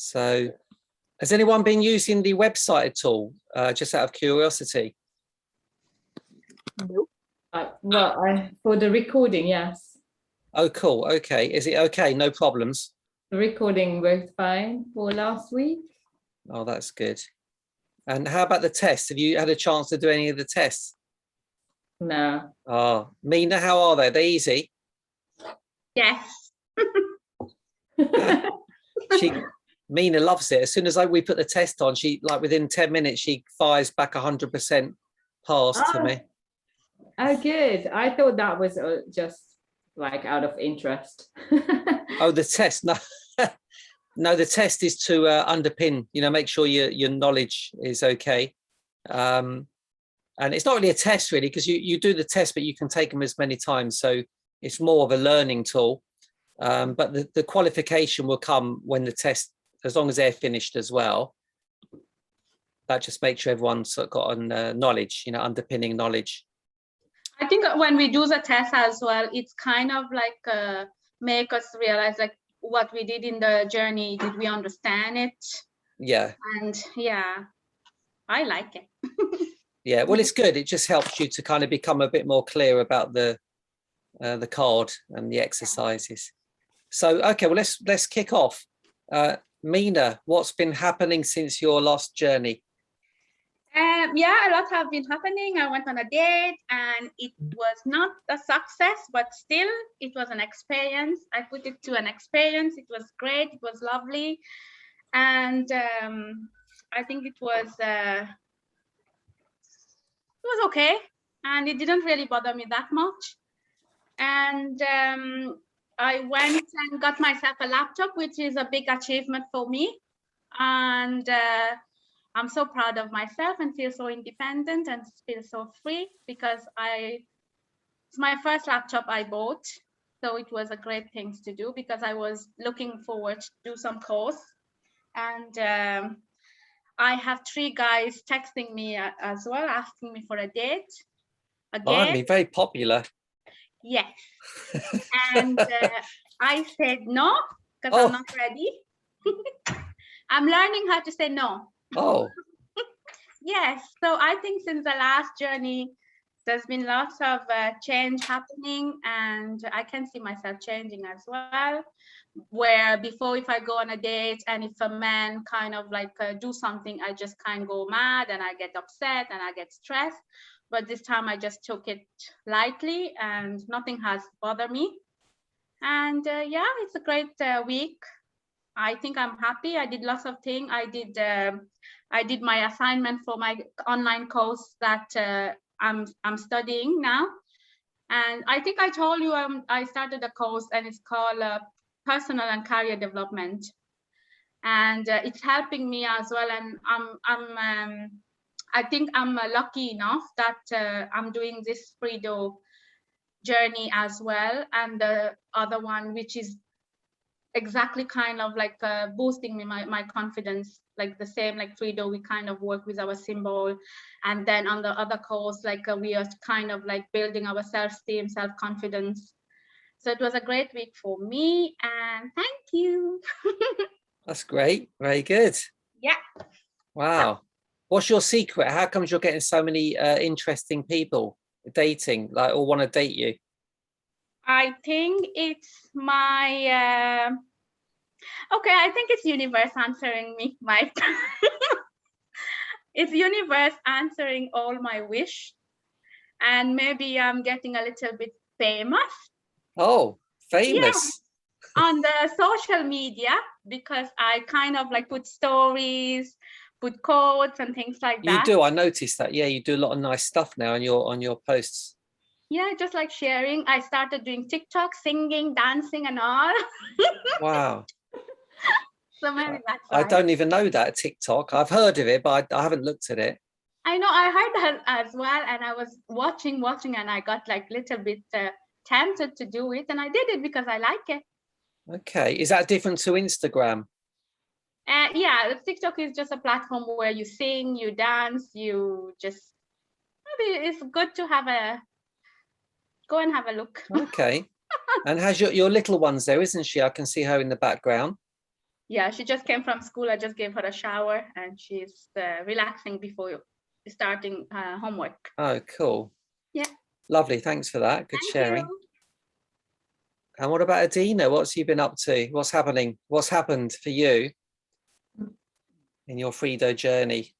So has anyone been using the website at all, just out of curiosity? Nope. For the recording, yes. Oh, cool. Okay. Is it okay? No problems? The recording worked fine for last week. Oh, that's good. And how about the tests? Have you had a chance to do any of the tests? No. Oh, Mina, how are they? Are they easy? Yes. Mina loves it. As soon as we put the test on, she within 10 minutes, she fires back 100% pass to me. Oh, good. I thought that was just like out of interest. Oh, the test. No, no, the test is to underpin, make sure your knowledge is okay. And it's not really a test really, because you do the test, but you can take them as many times. So it's more of a learning tool. But the qualification will come when the test, as long as they're finished as well. That just makes sure everyone's got knowledge, underpinning knowledge. I think when we do the test as well, it's kind of like make us realize like what we did in the journey. Did we understand it? Yeah. And yeah, I like it. Yeah, well, it's good. It just helps you to kind of become a bit more clear about the card and the exercises. So, okay, well, let's kick off. Mina, what's been happening since your last journey? Yeah, a lot have been happening. I went on a date and it was not a success, but still it was an experience. I put it to an experience. It was great. It was lovely. And I think it was okay. And it didn't really bother me that much. And I went and got myself a laptop, which is a big achievement for me. And I'm so proud of myself and feel so independent and feel so free because it's my first laptop I bought. So it was a great thing to do because I was looking forward to do some course. And I have 3 guys texting me as well, asking me for a date. Again, very popular. Yes. And I said no, because I'm not ready. I'm learning how to say no. Oh. Yes. So I think since the last journey, there's been lots of change happening, and I can see myself changing as well. Where before, if I go on a date and if a man kind of like do something, I just kind of go mad and I get upset and I get stressed. But this time I just took it lightly and nothing has bothered me. And yeah, it's a great week. I think I'm happy. I did lots of things. I did my assignment for my online course that I'm studying now. And I think I told you I started a course and it's called Personal and Career Development. And it's helping me as well. And I think I'm lucky enough that I'm doing this Frido journey as well. And the other one, which is exactly kind of like boosting me my confidence, like the same like Frido, we kind of work with our symbol. And then on the other course, like we are kind of like building our self-esteem, self-confidence. So it was a great week for me, and thank you. That's great. Very good. Yeah. Wow. What's your secret? How comes you're getting so many interesting people dating, like, or want to date you? I think it's my okay, I think it's universe answering me, Mike. It's universe answering all my wish, and maybe I'm getting a little bit famous. Oh, famous. Yeah, on the social media, because I kind of like put stories, put quotes and things like that. You do. I noticed that. Yeah, you do a lot of nice stuff now on your posts. Yeah, just like sharing. I started doing TikTok, singing, dancing and all. Wow. So maybe that's why. I don't even know that TikTok. I've heard of it, but I haven't looked at it. I know, I heard that as well. And I was watching, and I got like a little bit tempted to do it. And I did it because I like it. Okay. Is that different to Instagram? Yeah, TikTok is just a platform where you sing, you dance, you just, maybe it's good to go and have a look. Okay. And has your little one's there, isn't she? I can see her in the background. Yeah, she just came from school. I just gave her a shower and she's relaxing before starting homework. Oh, cool. Yeah. Lovely. Thanks for that. Good Thank sharing. you. And what about Adina? What's you been up to? What's happening? What's happened for you in your Frido journey?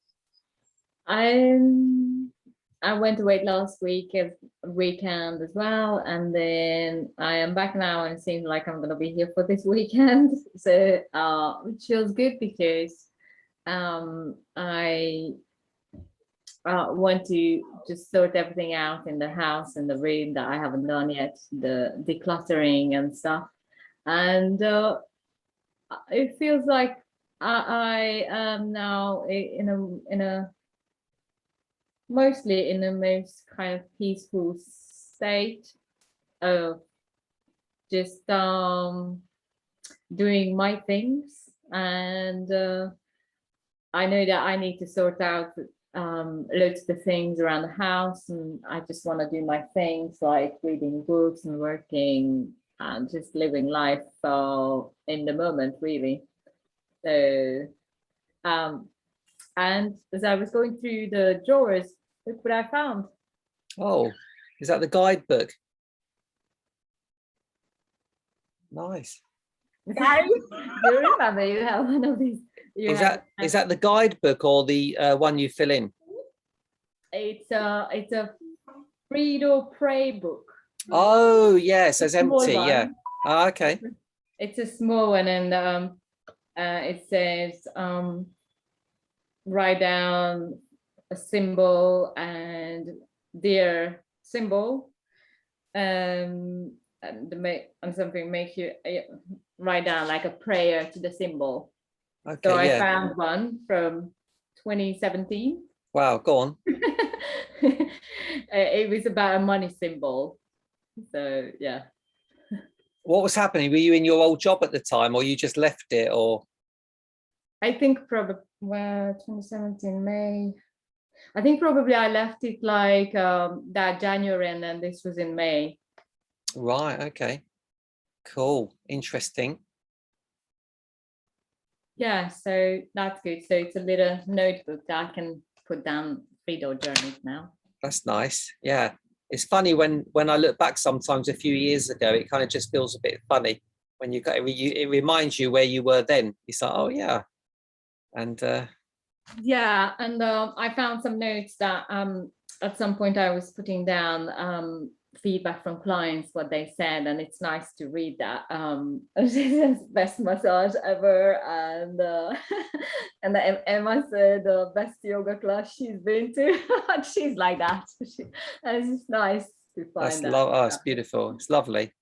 I went away last weekend as well, and then I am back now, and it seems like I'm gonna be here for this weekend. So which feels good because I want to just sort everything out in the house and the room that I haven't done yet, the decluttering and stuff. And it feels like I am now in a mostly in the most kind of peaceful state of just doing my things. And I know that I need to sort out loads of the things around the house, and I just want to do my things like reading books and working and just living life in the moment, really. So and as I was going through the drawers, look what I found. Oh, is that the guidebook? Nice. Guys, do you remember you have one of these? Is that the guidebook or the one you fill in? It's a Frido Pray book. Oh, yes, it's Small empty. Yeah. one. Ah, okay. It's a small one, and it says write down a symbol and their symbol, and something make you write down like a prayer to the symbol. Okay. So I Yeah. found one from 2017. Wow. Go on. It was about a money symbol. So yeah. What was happening? Were you in your old job at the time, or you just left it, or? I think probably 2017 May. I think probably I left it like that January, and then this was in May. Right. Okay. Cool. Interesting. Yeah, so that's good. So it's a little notebook that I can put down Frido journeys now. That's nice. Yeah. It's funny when I look back sometimes a few years ago, it kind of just feels a bit funny when it reminds you where you were then. It's like, oh yeah. And yeah, and I found some notes that at some point I was putting down feedback from clients, what they said, and it's nice to read that. Best massage ever, and and Emma said the best yoga class she's been to. She's like that. And it's just nice to find that. oh, it's beautiful. It's lovely.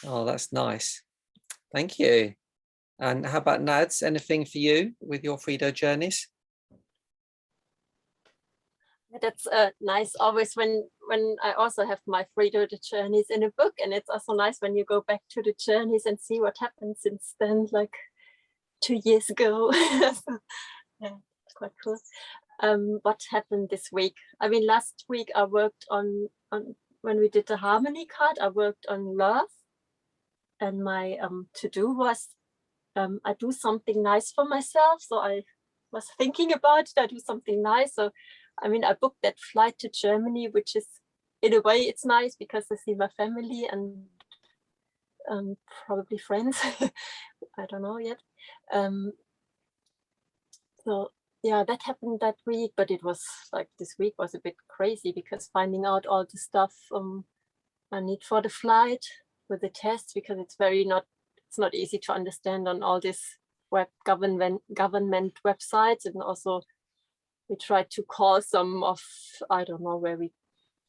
Oh, that's nice. Thank you. And how about Nads? Anything for you with your Frido journeys? That's nice always when I also have my Frido journeys in a book, and it's also nice when you go back to the journeys and see what happened since then, like 2 years ago. So, yeah, it's quite cool. What happened this week? I mean, last week I worked on when we did the harmony card, I worked on love, and my to-do was I do something nice for myself. So I was thinking about it, I do something nice. So I mean, I booked that flight to Germany, which is, in a way, it's nice because I see my family and probably friends. I don't know yet. So yeah, that happened that week, but it was like this week was a bit crazy because finding out all the stuff I need for the flight with the tests, because it's not easy to understand on all these government websites, and also we tried to call some of, I don't know where we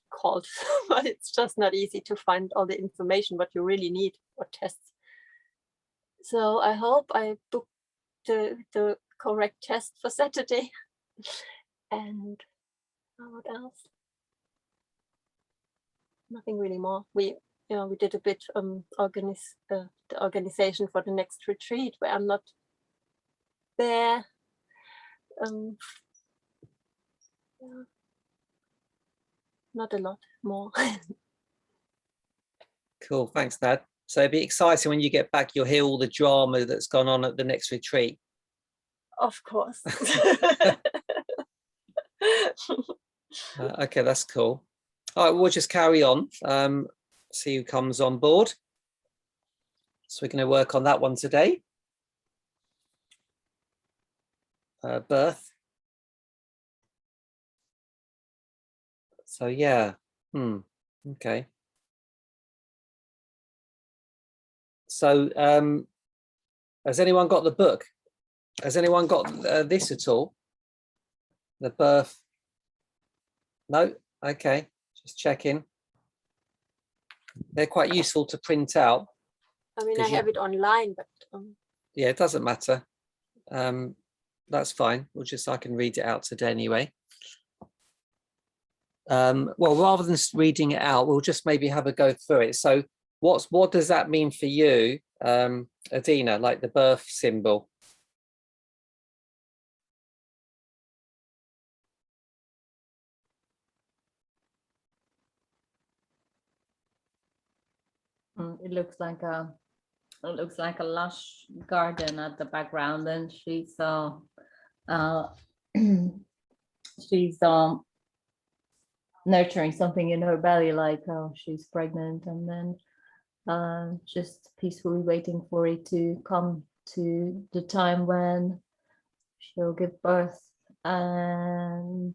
called, but it's just not easy to find all the information what you really need for tests. So I hope I booked the correct test for Saturday. And what else? Nothing really more. We did a bit the organization for the next retreat where I'm not there. Yeah. Not a lot more. Cool. Thanks, Nad. So it'd be exciting when you get back, you'll hear all the drama that's gone on at the next retreat. Of course. Okay, that's cool. All right, we'll just carry on. See who comes on board. So we're going to work on that one today. Birth. So yeah, okay. So has anyone got the book? Has anyone got this at all? The birth? No? Okay, just checking. They're quite useful to print out. I mean, I have it online, but yeah, it doesn't matter. That's fine. I can read it out today anyway. Well, rather than reading it out, we'll just maybe have a go through it. So what does that mean for you, Adina, like the birth symbol? It looks like a lush garden at the background, and she's she's nurturing something in her belly, like she's pregnant, and then just peacefully waiting for it to come to the time when she'll give birth. And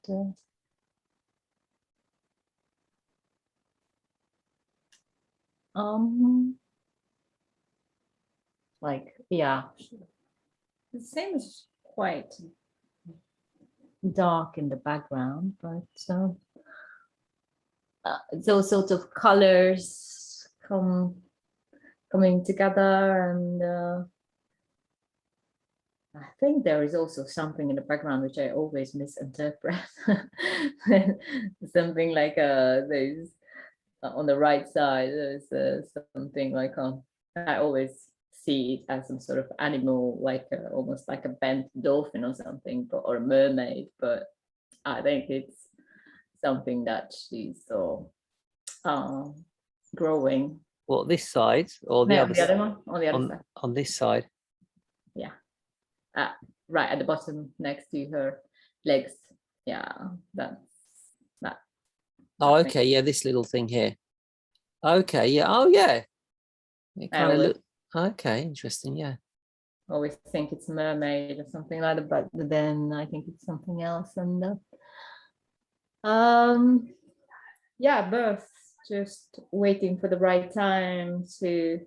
like, yeah, the same is quite dark in the background, but those sorts of colors coming together. And I think there is also something in the background which I always misinterpret. Something like there's on the right side, there's something like I always see it as some sort of animal, like almost like a bent dolphin or something, or a mermaid, but I think it's something that she's growing. Well, this side or the other side? One on the other side. On this side. Yeah. Right at the bottom next to her legs. Yeah, that's that. Oh, okay. Yeah, this little thing here. Okay. Yeah. Oh, yeah. It kind of look. Okay. Interesting. Yeah. I always think it's mermaid or something like that, but then I think it's something else. And yeah, birth. Just waiting for the right time to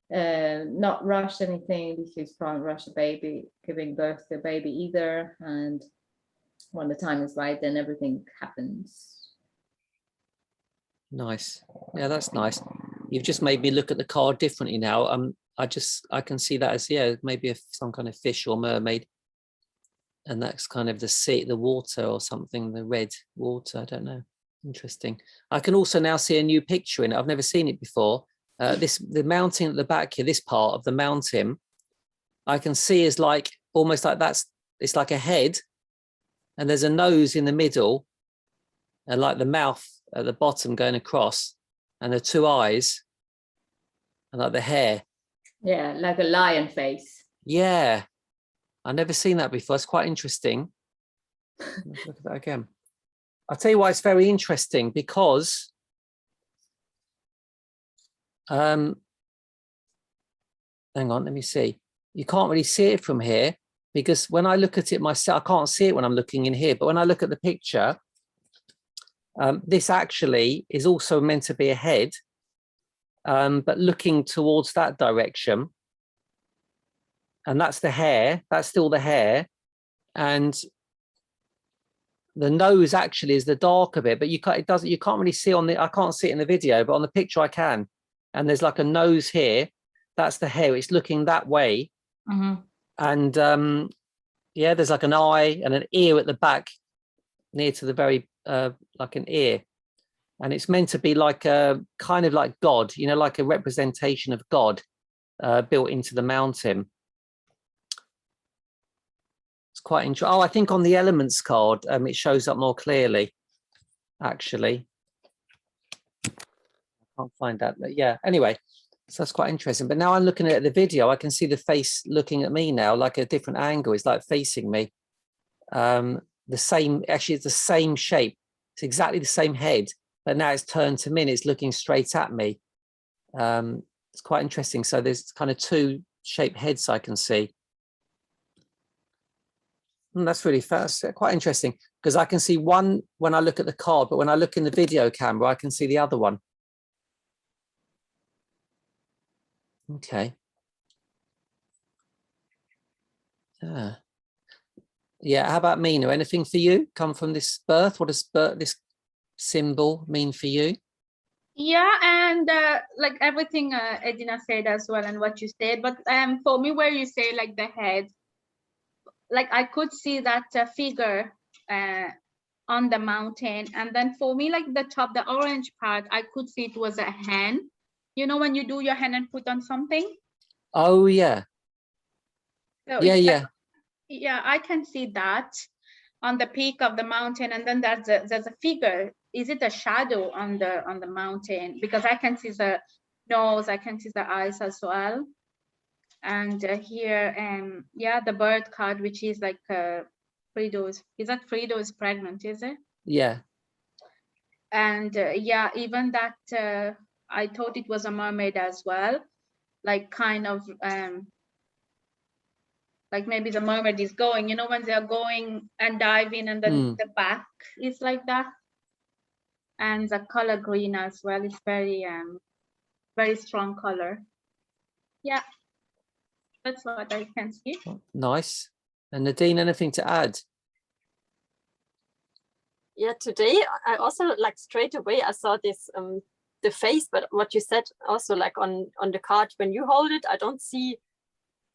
not rush anything, because you can't rush a baby, giving birth to a baby either. And when the time is right, then everything happens. Nice. Yeah, that's nice. You've just made me look at the card differently now. I can see that as, yeah, maybe some kind of fish or mermaid, and that's kind of the sea, the water or something, the red water. I don't know. Interesting. I can also now see a new picture in it. I've never seen it before. The mountain at the back here, this part of the mountain, I can see is like almost like it's like a head, and there's a nose in the middle, and like the mouth at the bottom going across, and the two eyes, and like the hair. Yeah, like a lion face. Yeah, I've never seen that before. It's quite interesting. Let's look at that again. I'll tell you why it's very interesting, because hang on, let me see. You can't really see it from here, because when I look at it myself, I can't see it when I'm looking in here, but when I look at the picture, this actually is also meant to be a head, but looking towards that direction. And that's the hair, that's still the hair. And the nose actually is the darker bit, but you can't really see I can't see it in the video, but on the picture I can. And there's like a nose here, that's the hair, it's looking that way. Mm-hmm. And yeah, there's like an eye and an ear at the back, near to the very, like an ear. And it's meant to be like a kind of like God, you know, like a representation of God built into the mountain. It's quite interesting. Oh, I think on the elements card, it shows up more clearly, actually. I can't find that, but yeah, anyway. So that's quite interesting. But now I'm looking at the video, I can see the face looking at me now, like a different angle. It's like facing me. The same, actually, it's the same shape. It's exactly the same head, but now it's turned to me and it's looking straight at me. It's quite interesting. So there's kind of two shaped heads I can see. That's really fast. Quite interesting, because I can see one when I look at the card, but when I look in the video camera, I can see the other one. Okay. Yeah. How about Mina? Anything for you come from this birth? What does this symbol mean for you? Yeah, and like everything Edina said as well, and what you said, but for me, where you say like the head, like I could see that figure on the mountain, and then for me, like the top, the orange part, I could see it was a hand. You know, when you do your hand and put on something. Oh yeah. So Yeah, it's yeah. like, yeah, I can see that on the peak of the mountain, and then there's a figure. Is it a shadow on the mountain? Because I can see the nose, I can see the eyes as well. And here, yeah, the bird card, which is like Frido is that Frido is pregnant, is it? Yeah. And yeah, even that I thought it was a mermaid as well, like kind of like maybe the mermaid is going, you know, when they're going and diving, and then the back is like that. And the color green as well is very strong color. Yeah, that's what I can see. Nice. And Nadine, anything to add? Yeah, today I also like straight away I saw this the face, but what you said also like on the card when you hold it, I don't see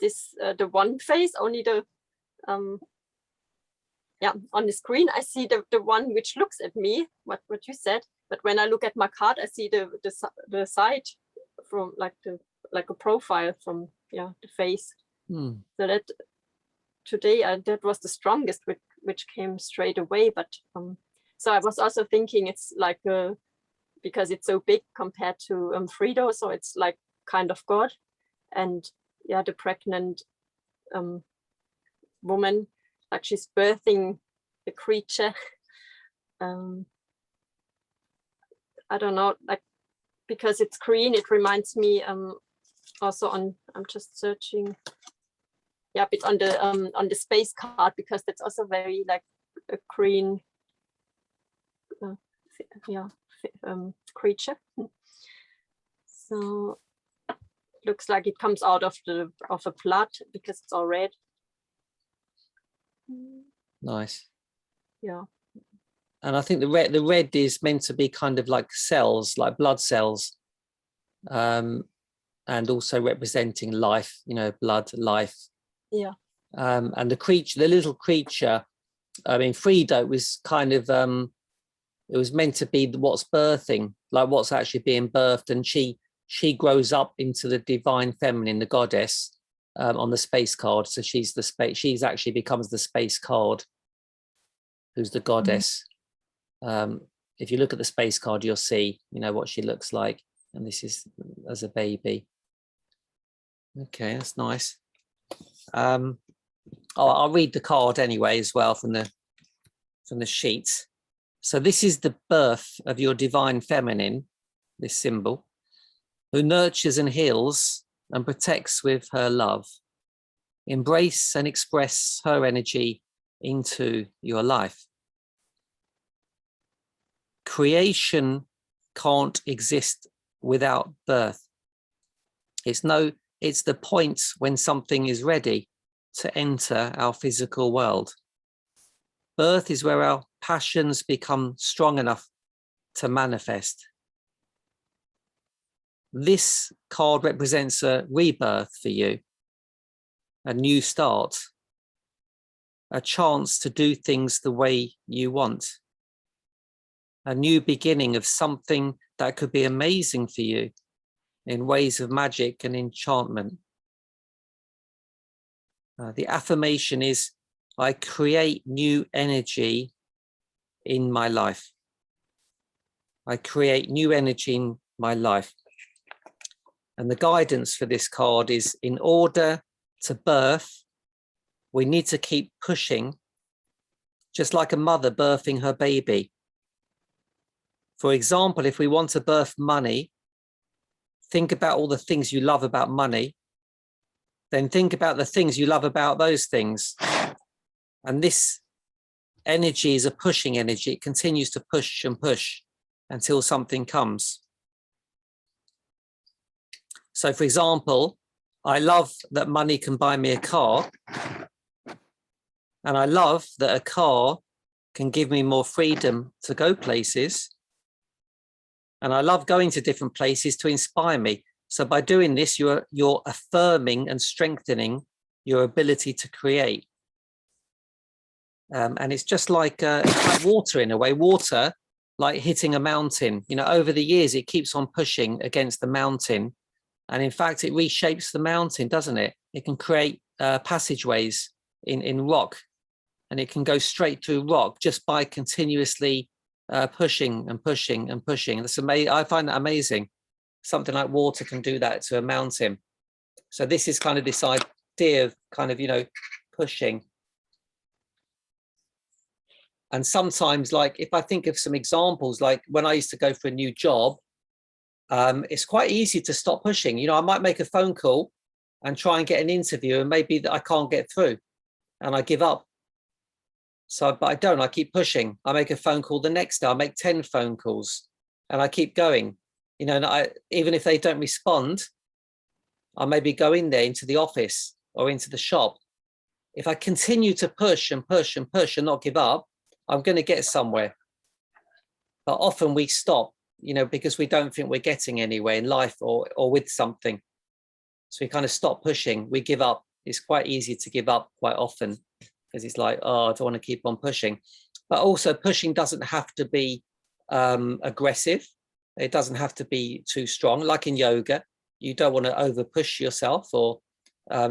this the one face, only the yeah, on the screen I see the one which looks at me, what you said, but when I look at my card I see the side from like a profile from, yeah, the face. So that today that was the strongest which came straight away. But so I was also thinking it's like because it's so big compared to Frido, so it's like kind of God. And yeah, the pregnant woman, like she's birthing the creature. I don't know, like because it's green, it reminds me also on, I'm just searching, yeah, but on the space card, because that's also very like a green yeah, creature. So looks like it comes out of a blood because it's all red. Nice. Yeah. And I think the red is meant to be kind of like cells, like blood cells, and also representing life, you know, blood, life. Yeah. And the little creature, I mean, Frido was kind of, it was meant to be what's birthing, like what's actually being birthed, and she grows up into the divine feminine, the goddess, on the space card. So she's actually becomes the space card, who's the goddess. If you look at the space card, you'll see, you know, what she looks like, and this is as a baby. Okay, that's nice. I'll read the card anyway as well from the sheet. So this is the birth of your divine feminine, this symbol, who nurtures and heals and protects with her love. Embrace and express her energy into your life. Creation can't exist without birth. It's the point when something is ready to enter our physical world. Birth is where our passions become strong enough to manifest. This card represents a rebirth for you, a new start, a chance to do things the way you want, a new beginning of something that could be amazing for you in ways of magic and enchantment. The affirmation is, I create new energy in my life. I create new energy in my life. And the guidance for this card is, in order to birth, we need to keep pushing, just like a mother birthing her baby. For example, if we want to birth money, think about all the things you love about money, then think about the things you love about those things. And this energy is a pushing energy. It continues to push and push until something comes. So for example, I love that money can buy me a car. And I love that a car can give me more freedom to go places. And I love going to different places to inspire me. So by doing this, you're affirming and strengthening your ability to create. And it's just like water in a way. Water, like hitting a mountain. You know, over the years, it keeps on pushing against the mountain. And in fact, it reshapes the mountain, doesn't it? It can create passageways in rock. And it can go straight through rock just by continuously pushing and pushing and pushing. That's amazing. I find that amazing. Something like water can do that to a mountain. So this is kind of this idea of kind of, you know, pushing. And sometimes, like, if I think of some examples, like when I used to go for a new job, it's quite easy to stop pushing. You know, I might make a phone call and try and get an interview, and maybe that I can't get through and I give up. So, but I don't, I keep pushing. I make a phone call the next day, I make 10 phone calls and I keep going, you know, and even if they don't respond, I maybe go in there into the office or into the shop. If I continue to push and push and push and not give up, I'm going to get somewhere. But often we stop, you know, because we don't think we're getting anywhere in life or with something. So we kind of stop pushing, we give up. It's quite easy to give up quite often, because it's like, oh, I don't want to keep on pushing. But also pushing doesn't have to be aggressive. It doesn't have to be too strong. Like in yoga, you don't want to over push yourself or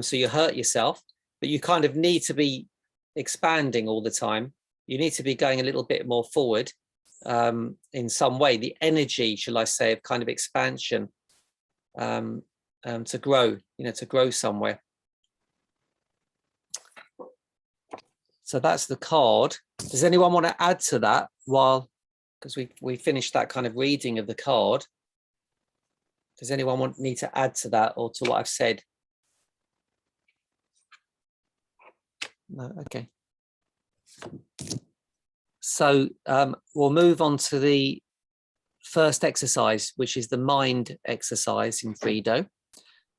so you hurt yourself, but you kind of need to be expanding all the time. You need to be going a little bit more forward in some way. The energy, shall I say, of kind of expansion to grow, you know, to grow somewhere. So that's the card. Does anyone want to add to that because we finished that kind of reading of the card? Does anyone need to add to that or to what I've said? No, okay. So we'll move on to the first exercise, which is the mind exercise in Frido.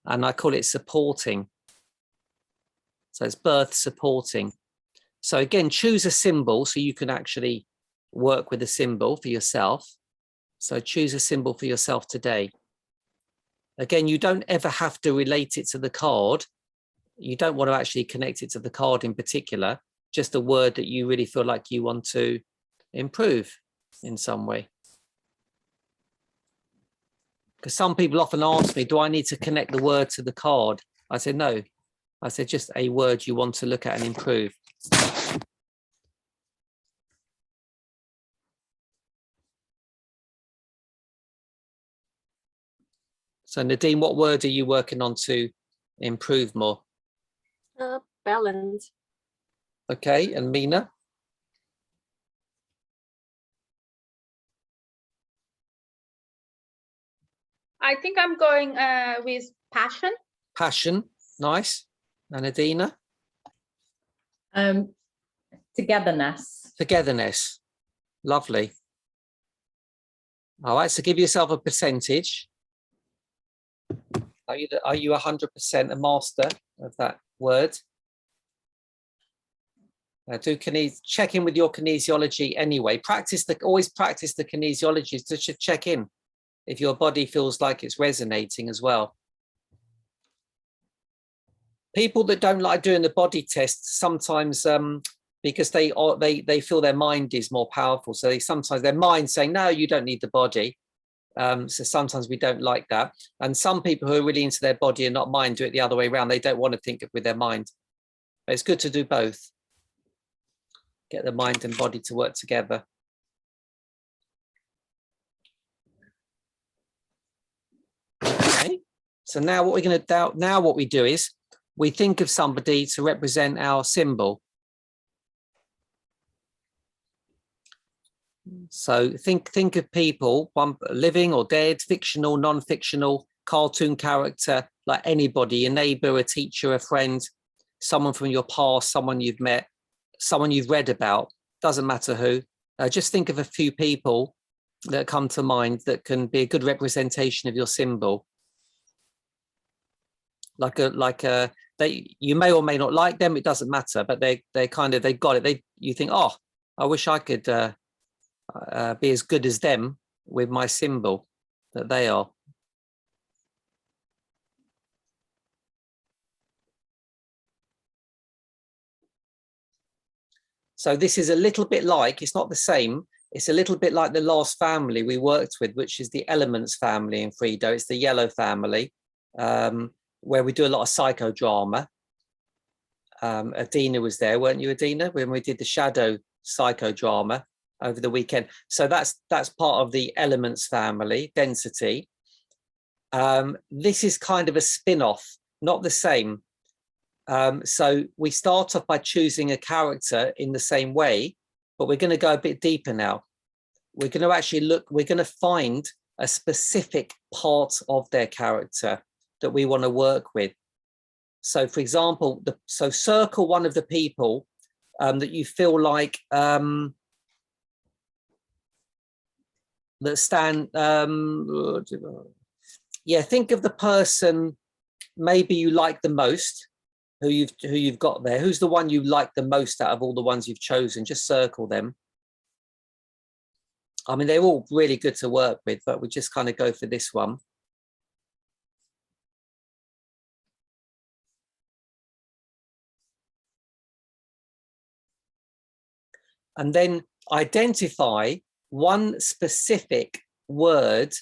And I call it supporting. So it's birth supporting. So again, choose a symbol so you can actually work with a symbol for yourself. So choose a symbol for yourself today. Again, you don't ever have to relate it to the card. You don't want to actually connect it to the card in particular, just a word that you really feel like you want to improve in some way. Because some people often ask me, do I need to connect the word to the card? I said, no. I said, just a word you want to look at and improve. So Nadine, what word are you working on to improve more? Balance. Okay, and Mina? I think I'm going with passion. Passion, nice. And Adina? Togetherness. Togetherness, lovely. All right, so give yourself a percentage. Are you 100% a master of that word? Check in with your kinesiology anyway. Always practice the kinesiology to check in if your body feels like it's resonating as well. People that don't like doing the body test sometimes because they feel their mind is more powerful. So sometimes their mind saying, no, you don't need the body. So sometimes we don't like that. And some people who are really into their body and not mind do it the other way around. They don't want to think with their mind. But it's good to do both. Get the mind and body to work together. Okay. So now what we're going to do, now what we do is we think of somebody to represent our symbol. So think of people, one living or dead, fictional, non-fictional, cartoon character, like anybody, a neighbor, a teacher, a friend, someone from your past, someone you've met, someone you've read about, doesn't matter who. Just think of a few people that come to mind that can be a good representation of your symbol. You may or may not like them, it doesn't matter, but they got it. You think, oh, I wish I could be as good as them with my symbol that they are. So this is a little bit like, it's not the same, it's a little bit like the last family we worked with, which is the Elements family in Frido. It's the yellow family, where we do a lot of psychodrama. Adina was there, weren't you, Adina, when we did the shadow psychodrama over the weekend? So that's part of the Elements family, density. This is kind of a spin-off, not the same. So we start off by choosing a character in the same way, but we're going to go a bit deeper now. We're going to actually look, we're going to find a specific part of their character that we want to work with. So for example, so circle one of the people that you feel like that stand, yeah, think of the person maybe you like the most, who you've got there. Who's the one you like the most out of all the ones you've chosen? Just circle them. I mean, they're all really good to work with, but we just kind of go for this one. And then identify one specific word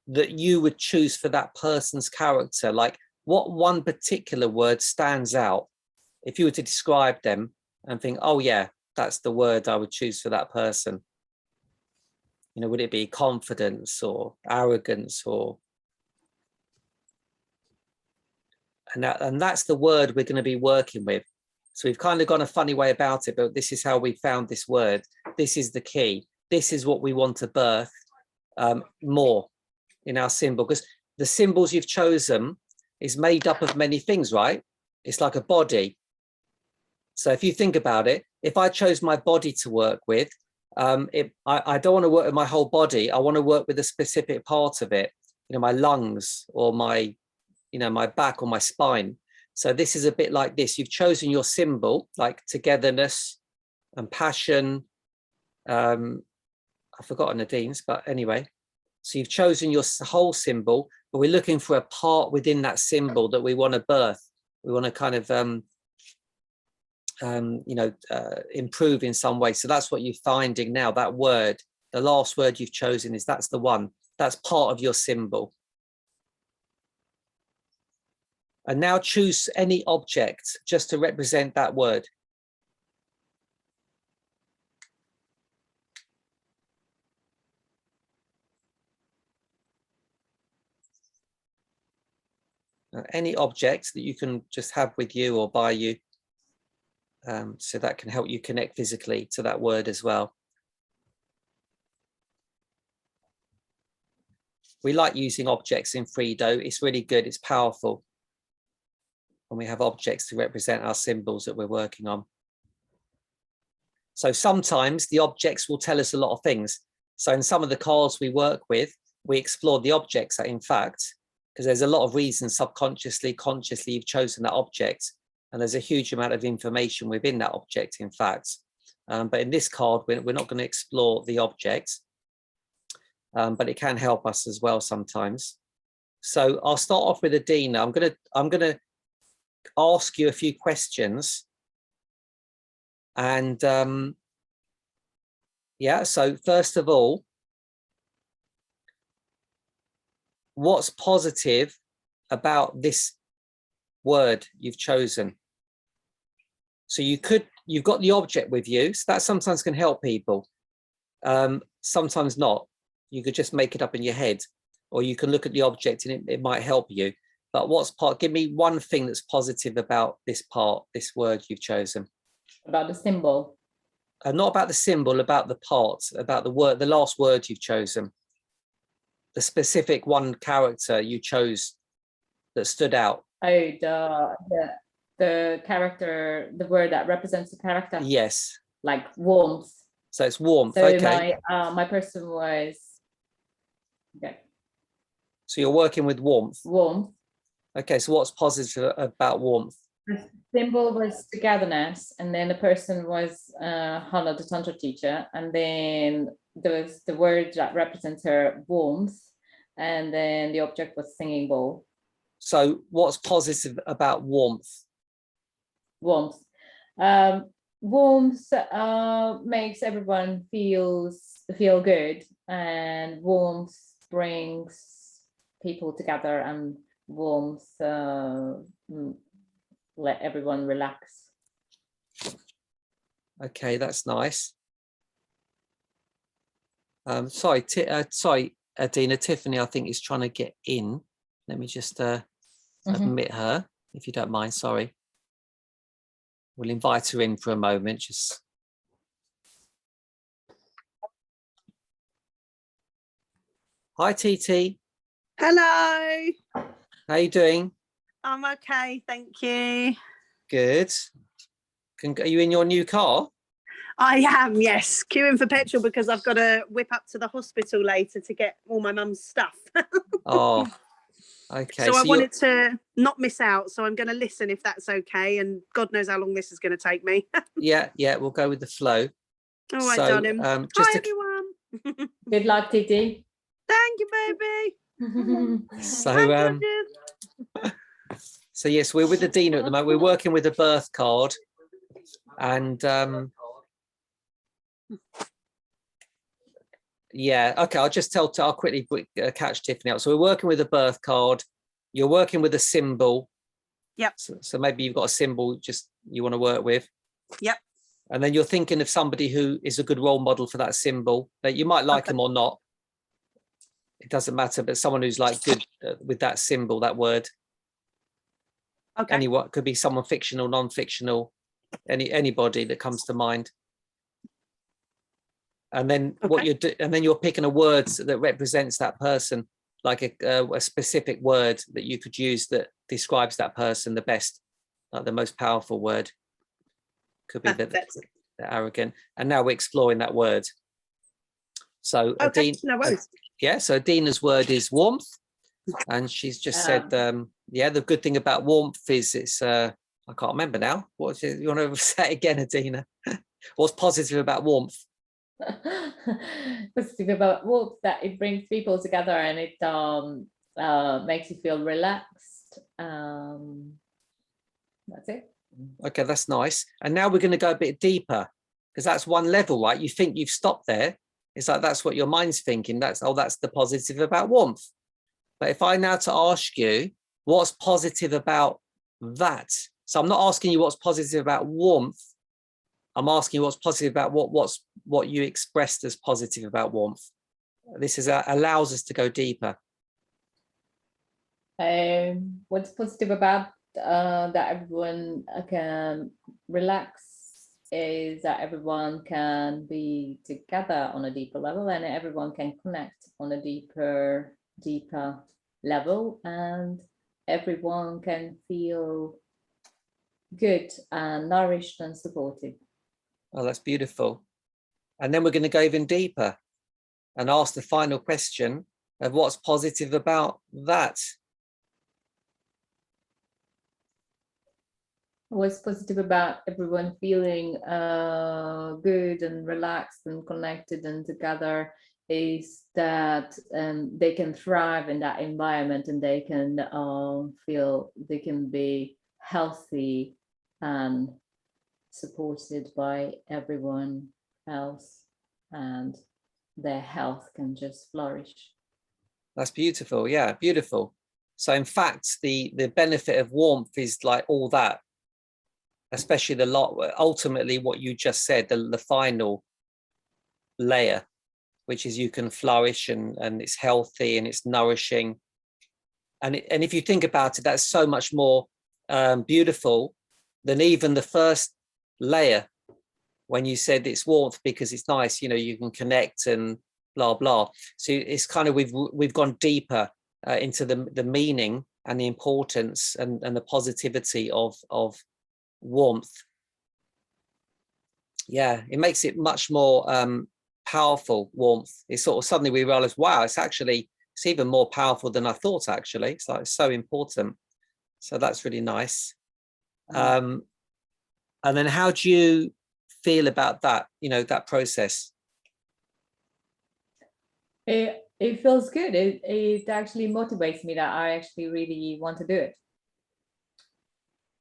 that you would choose for that person's character. Like, what one particular word stands out if you were to describe them and think, oh yeah, that's the word I would choose for that person? You know, would it be confidence or arrogance or, and that's the word we're going to be working with. So we've kind of gone a funny way about it, but this is how we found this word. This is the key. This is what we want to birth more in our symbol, because the symbols you've chosen is made up of many things, right? It's like a body. So if you think about it, if I chose my body to work with, I don't want to work with my whole body. I want to work with a specific part of it, you know, my lungs or my, you know, my back or my spine. So this is a bit like this. You've chosen your symbol, like togetherness and passion. I've forgotten Nadine's, but anyway. So you've chosen your whole symbol, but we're looking for a part within that symbol that we want to birth. We want to kind of, you know, improve in some way. So that's what you're finding now, that word, the last word you've chosen that's the one, that's part of your symbol. And now choose any object just to represent that word. Any object that you can just have with you or by you. So that can help you connect physically to that word as well. We like using objects in Frido. It's really good, it's powerful when we have objects to represent our symbols that we're working on. So sometimes the objects will tell us a lot of things. So in some of the cards we work with, we explore the objects that, in fact, because there's a lot of reasons subconsciously, consciously you've chosen that object, and there's a huge amount of information within that object, in fact. But in this card, we're not going to explore the object, but it can help us as well sometimes. So I'll start off with Adina. I'm going to ask you a few questions, and yeah. So first of all, what's positive about this word you've chosen? So you've got the object with you, so that sometimes can help people, sometimes not. You could just make it up in your head, or you can look at the object and it might help you. But what's part? Give me one thing that's positive about this part, this word you've chosen. About the symbol. Not about the symbol, about the part, about the word, the last word you've chosen. The specific one character you chose that stood out. Oh, the character, the word that represents the character. Yes. Like warmth. So it's warmth. So Okay. my person was. Okay. So you're working with warmth. Warmth. Okay. So what's positive about warmth? The symbol was togetherness, and then the person was Hannah, the Tantra teacher, and then there was the word that represents her, warmth, and then the object was singing bowl. So what's positive about warmth? Warmth. Warmth makes everyone feel good, and warmth brings people together, and warmth let everyone relax. Okay, that's nice. Sorry, Adina, Tiffany, I think is trying to get in. Let me just admit her, if you don't mind. Sorry. We'll invite her in for a moment. Just. Hi, TT. Hello. How you doing? I'm okay, thank you. Good. Are you in your new car? I am, yes, queuing for petrol because I've got to whip up to the hospital later to get all my mum's stuff. Oh, okay. So I you're- wanted to not miss out, so I'm going to listen if that's okay, and God knows how long this is going to take me. Yeah, we'll go with the flow. All right, So, darling. just Hi, to- everyone. Good luck, Titi. Thank you, baby. So, Hi, gorgeous. so yes, we're with Adina at the moment. We're working with a birth card, and yeah, okay. I'll quickly catch Tiffany up. So we're working with a birth card. You're working with a symbol. Yep. So maybe you've got a symbol just you want to work with. Yep. And then you're thinking of somebody who is a good role model for that symbol, that you might like them or not. It doesn't matter, but someone who's like good with that symbol, that word. Okay. Anyone, could be someone fictional, non-fictional, anybody that comes to mind. And then what you do, and then you're picking a word that represents that person, like a specific word that you could use that describes that person the best, like the most powerful word. Could be the arrogant. And now we're exploring that word. So Okay, no worries. yeah, so Adina's word is warmth, and she's just said, yeah, the good thing about warmth is it's I can't remember now. What's it, you want to say it again, Adina? What's positive about warmth? Positive about warmth, that it brings people together, and it makes you feel relaxed. That's it. Okay, that's nice. And now we're going to go a bit deeper, because that's one level, right? You think you've stopped there. It's like that's what your mind's thinking. That's the positive about warmth. But if I now to ask you, what's positive about that? So I'm not asking you what's positive about warmth. I'm asking you what's positive about what you expressed as positive about warmth. This allows us to go deeper. What's positive about that everyone can relax is that everyone can be together on a deeper level, and everyone can connect on a deeper level, and everyone can feel good and nourished and supported. Oh, that's beautiful. And then we're going to go even deeper and ask the final question of what's positive about that. What's positive about everyone feeling good and relaxed and connected and together is that they can thrive in that environment, and they can feel they can be healthy and supported by everyone else, and their health can just flourish. That's beautiful. Yeah, beautiful. So in fact, the benefit of warmth is like all that, especially ultimately what you just said, the final layer, which is you can flourish and it's healthy and it's nourishing. and if you think about it, that's so much more beautiful than even the first layer when you said it's warmth because it's nice, you know, you can connect and blah blah. So it's kind of we've gone deeper into the meaning and the importance and the positivity of warmth. Yeah, it makes it much more powerful, warmth. It's sort of suddenly we realize, wow, it's even more powerful than I thought, actually. It's like so important. So that's really nice. And then how do you feel about that, you know, that process? It feels good. It actually motivates me that I actually really want to do it.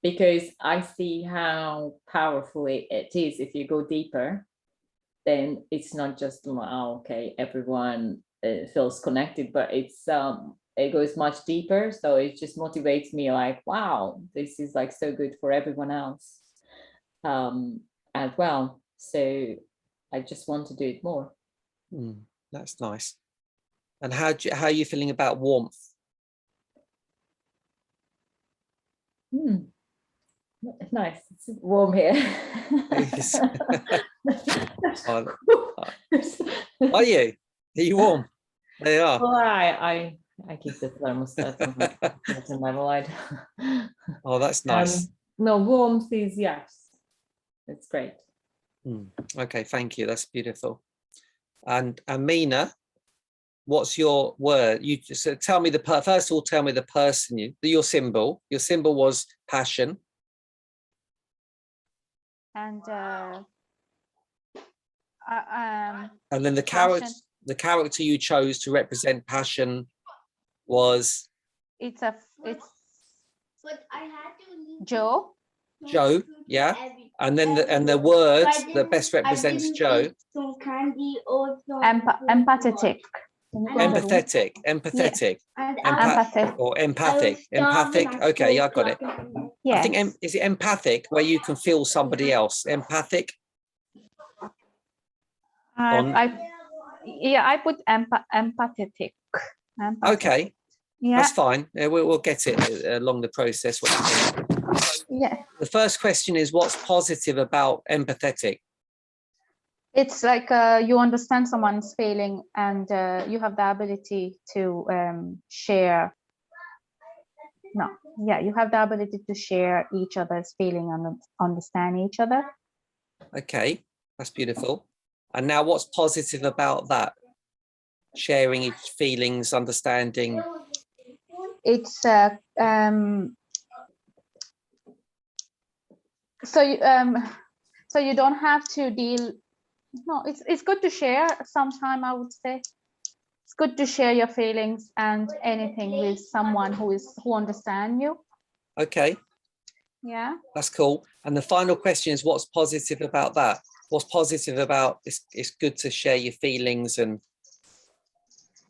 Because I see how powerful it is if you go deeper. Then it's not just, oh, okay, everyone feels connected, but it goes much deeper. So it just motivates me like, wow, this is like so good for everyone else as well. So I just want to do it more. That's nice. And how are you feeling about warmth? It's nice. It's warm here. Are you warm? There you are. Well, I keep the thermostat on my light. Oh, that's nice. No, warmth is, yes, it's great. Okay, thank you. That's beautiful. And Amina, what's your word? You just tell me first of all, tell me the person, your symbol. Your symbol was passion. And and then the character you chose to represent passion was Joe. Joe, yeah. And then the word that best represents Joe. Empathetic. Empathetic. Empathic. Or empathic. Okay, yeah, I got it. Yes. I think is it empathic where you can feel somebody else? Empathic. I put empathetic. Okay. Yeah. That's fine. We'll get it along the process. What you think. Yeah. The first question is, what's positive about empathetic? It's like you understand someone's feeling and you have the ability to share. You have the ability to share each other's feeling and understand each other. Okay, that's beautiful. And now what's positive about that? Sharing each feelings, understanding. It's so you don't have to deal. No, it's good to share sometime, I would say. It's good to share your feelings and anything with someone who understands you. Okay. Yeah. That's cool. And the final question is, what's positive about that? What's positive about it's good to share your feelings? And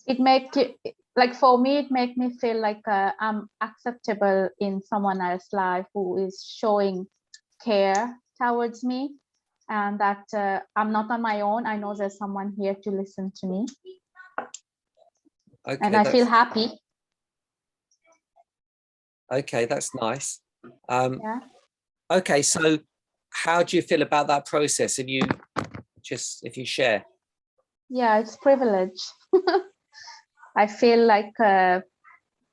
it make you, like for me, it make me feel like I'm acceptable in someone else's life who is showing care towards me, and that I'm not on my own. I know there's someone here to listen to me. Okay, and I feel happy. Okay, that's nice. Yeah. Okay, so how do you feel about that process? If you share? Yeah, it's privilege. I feel like how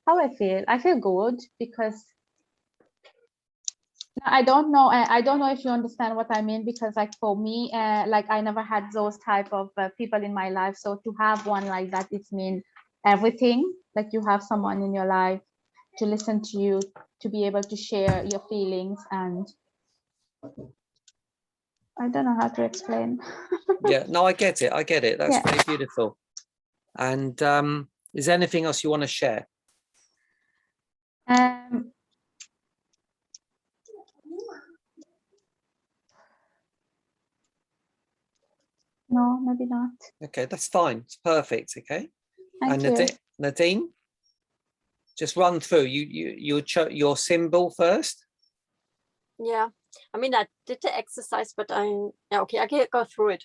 I feel. I feel good because I don't know. I don't know if you understand what I mean, because like for me, like I never had those type of people in my life. So to have one like that, it means everything. Like you have someone in your life to listen to you, to be able to share your feelings, and I don't know how to explain. Yeah, no, I get it. That's really beautiful. And is there anything else you want to share? No, maybe not. Okay, that's fine. It's perfect. Okay. Thank you. Nadine, just run through your symbol first. Yeah, I mean, I did the exercise, but okay, I can go through it.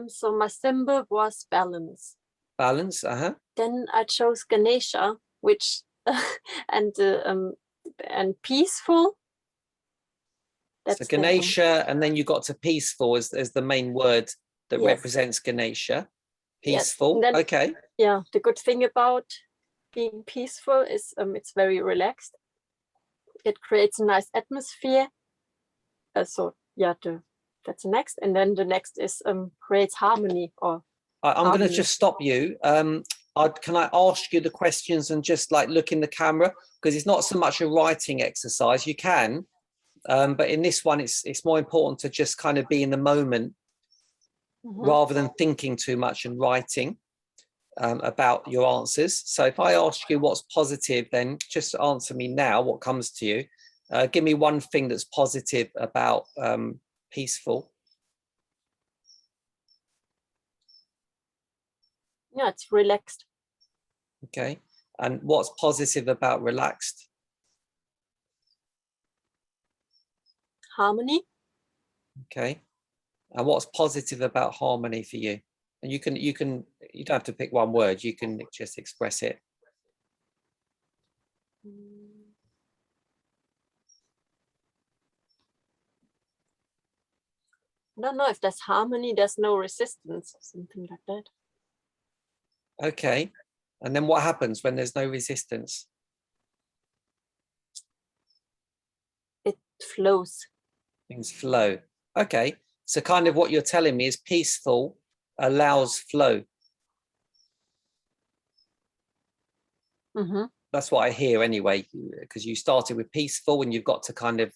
So my symbol was balance. Balance, Then I chose Ganesha, which and peaceful. So Ganesha, and then you got to peaceful as the main word that Yes. represents Ganesha. Yes, Peaceful. and then- Okay. Yeah, the good thing about being peaceful is it's very relaxed. It creates a nice atmosphere. So yeah, that's the next, and then the next is creates harmony. Or I'm going to harmony. just stop you. Can I ask you the questions and just like look in the camera, because it's not so much a writing exercise. You can, but in this one, it's more important to just kind of be in the moment Mhm. rather than thinking too much and writing about your answers. So if I ask you what's positive, then just answer me now what comes to you. Give me one thing that's positive about peaceful. Yeah, it's relaxed. Okay. And what's positive about relaxed? Harmony. Okay. And what's positive about harmony for you? And you don't have to pick one word, you can just express it. I don't know if there's harmony, there's no resistance or something like that. Okay. And then what happens when there's no resistance? It flows. Things flow. Okay. So kind of what you're telling me is peaceful allows flow. Mm-hmm. That's what I hear anyway, because you started with peaceful and you've got to kind of,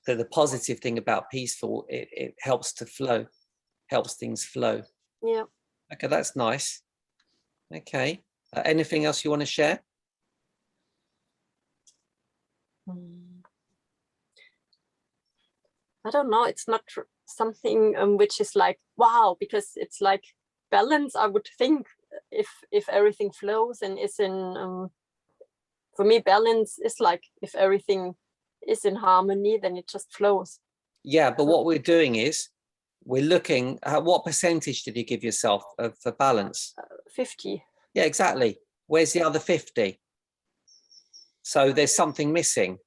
the positive thing about peaceful, it helps to flow, helps things flow. Yeah. Okay, that's nice. Okay. Anything else you want to share? I don't know. It's not something which is like, wow, because it's like balance. I would think if everything flows and is in, for me, balance is like if everything is in harmony, then it just flows. Yeah, but what we're doing is we're looking at what percentage did you give yourself for balance? 50. Yeah, exactly. Where's the other 50? So there's something missing.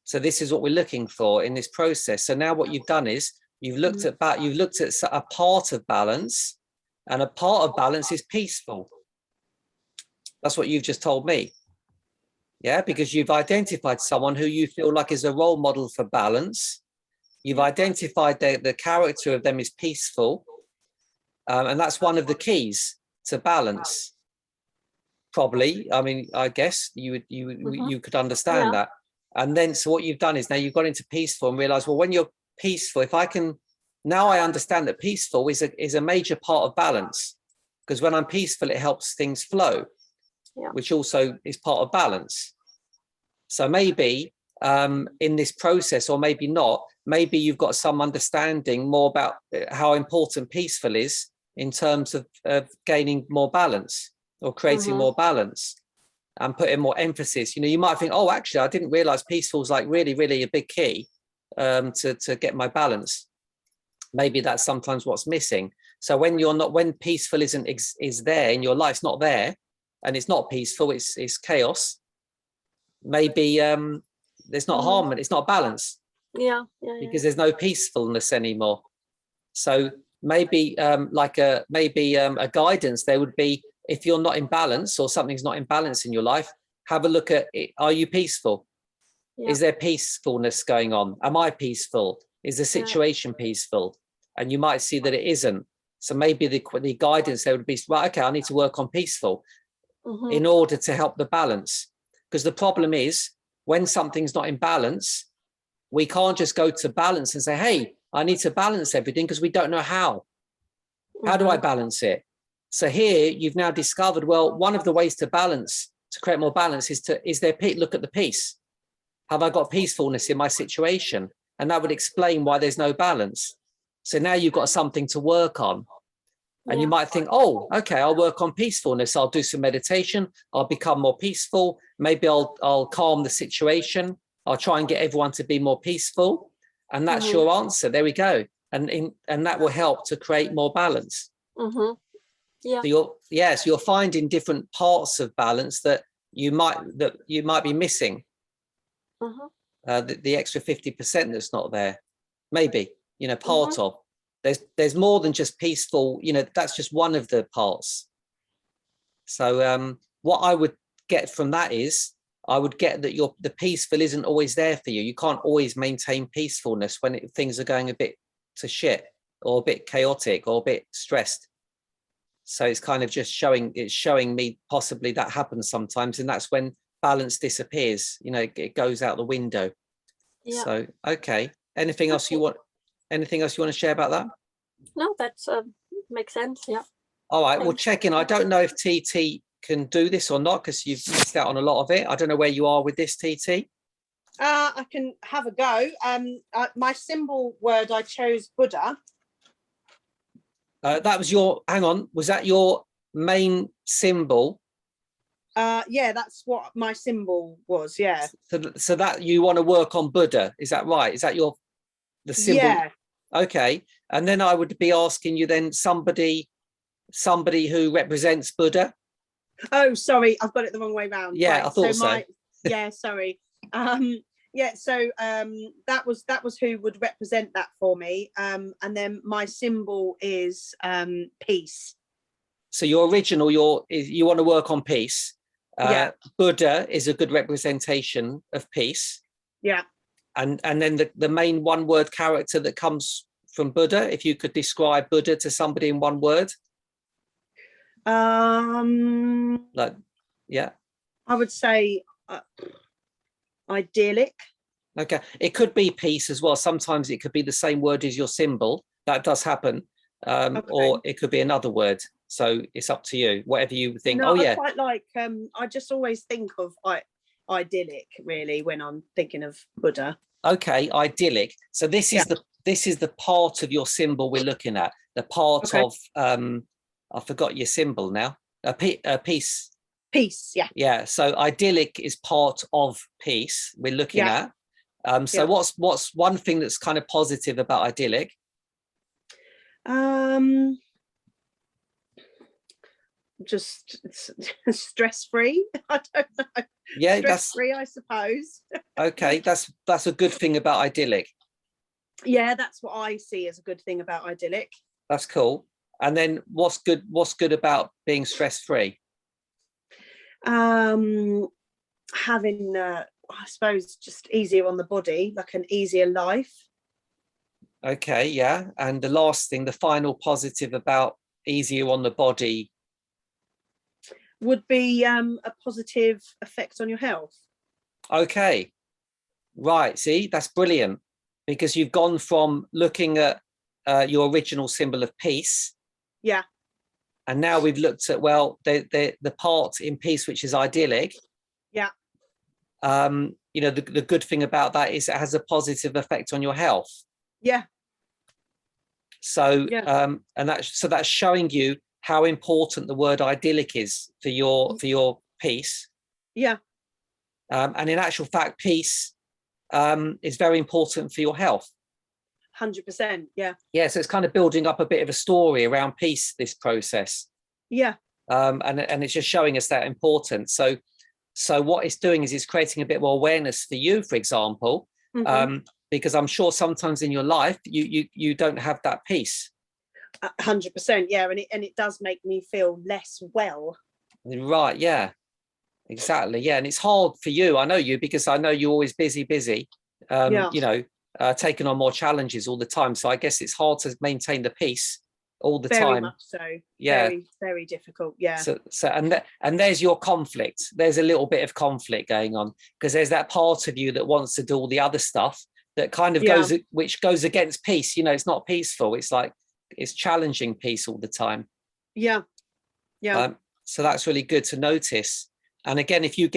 So this is what we're looking for in this process. So now what you've done is you've looked at a part of balance, and a part of balance is peaceful. That's what you've just told me. Yeah, because you've identified someone who you feel like is a role model for balance. You've identified the character of them is peaceful. And that's one of the keys to balance. Probably, I mean, I guess you could understand that. And then, so what you've done is now you've got into peaceful and realized, well, when you're peaceful, if I can, now I understand that peaceful is a major part of balance, because when I'm peaceful, it helps things flow, which also is part of balance. So maybe in this process, or maybe not, maybe you've got some understanding more about how important peaceful is in terms of gaining more balance or creating more balance and putting more emphasis. You know, you might think, oh, actually, I didn't realize peaceful is like really, really a big key to get my balance. Maybe that's sometimes what's missing. So when peaceful is there in your life, it's not there, and it's not peaceful, it's chaos. Maybe there's not harmony, it's not balance. Because there's no peacefulness anymore. So maybe a guidance there would be, if you're not in balance or something's not in balance in your life, have a look at it. Are you peaceful? Is there peacefulness going on? Am I peaceful? Is the situation peaceful? And you might see that it isn't. So maybe the guidance there would be, right, okay, I need to work on peaceful in order to help the balance. Because the problem is, when something's not in balance, we can't just go to balance and say, hey, I need to balance everything, because we don't know how. How do I balance it? So here you've now discovered, well, one of the ways to balance, to create more balance, is look at the peace. Have I got peacefulness in my situation? And that would explain why there's no balance. So now you've got something to work on. And you might think, oh, okay, I'll work on peacefulness. I'll do some meditation. I'll become more peaceful. Maybe I'll calm the situation. I'll try and get everyone to be more peaceful. And that's your answer. There we go. And that will help to create more balance. So you're finding different parts of balance that you might be missing Mhm. the extra 50% that's not there. Maybe, part of. There's more than just peaceful, that's just one of the parts. So what I would get from that is, I would get that the peaceful isn't always there for you. You can't always maintain peacefulness when things are going a bit to shit, or a bit chaotic, or a bit stressed. So it's kind of just showing me possibly that happens sometimes, and that's when balance disappears. It goes out the window. Yeah. So okay. Anything else you want to share about that? No, that makes sense. Yeah. All right, well, Thanks. check in. I don't know if TT can do this or not, because you've missed out on a lot of it. I don't know where you are with this, TT. I can have a go. My symbol word, I chose Buddha. That was hang on, was that your main symbol? Yeah, that's what my symbol was. Yeah. So that you want to work on Buddha, is that right? Is that the symbol? Yeah. Okay. And then I would be asking you then somebody who represents Buddha. Oh, sorry, I've got it the wrong way round. Yeah, Right, I thought so. Yeah, sorry. Yeah, so that was who would represent that for me. And then my symbol is peace. So your original, you want to work on peace. Yeah. Buddha is a good representation of peace. Yeah. And then the main one word character that comes from Buddha, if you could describe Buddha to somebody in one word. Yeah. I would say idyllic. Okay. It could be peace as well. Sometimes it could be the same word as your symbol. That does happen. Okay. Or it could be another word. So it's up to you, whatever you think. No, Oh yeah. I quite like, I just always think of idyllic really when I'm thinking of Buddha. Okay, idyllic. So this is the part of your symbol we're looking at. The part Okay. of I forgot your symbol now. Peace. Peace, yeah. Yeah. So idyllic is part of peace we're looking at. So Yeah. what's one thing that's kind of positive about idyllic? Just stress-free. I don't know. Yeah, Stress-free, I suppose. okay. That's a good thing about idyllic. Yeah, that's what I see as a good thing about idyllic. That's cool. And then what's good about being stress-free? Having I suppose just easier on the body, like an easier life. Okay, yeah. And the last thing, the final positive about easier on the body Would be a positive effect on your health. Okay, right. See, that's brilliant, because you've gone from looking at your original symbol of peace. Yeah. And now we've looked at, well, the part in peace, which is idyllic. Yeah. The good thing about that is it has a positive effect on your health. Yeah. So, Yeah. and that's showing you how important the word idyllic is for your peace. Yeah. And in actual fact, peace is very important for your health. 100%. Yeah. Yeah, so it's kind of building up a bit of a story around peace, this process. Yeah. And it's just showing us that importance. So what it's doing is it's creating a bit more awareness for you, for example, because I'm sure sometimes in your life you don't have that peace. 100%. Yeah, and it does make me feel less well. Right. Yeah. Exactly. Yeah, and it's hard for you. I know you, because I know you're always busy. Taking on more challenges all the time. So I guess it's hard to maintain the peace all the very time. Much so. Yeah. Very, very difficult. Yeah. So and there's your conflict. There's a little bit of conflict going on, because there's that part of you that wants to do all the other stuff that kind of which goes against peace. It's not peaceful. It's like it's challenging peace all the time. Yeah. Yeah. So that's really good to notice. And again, if you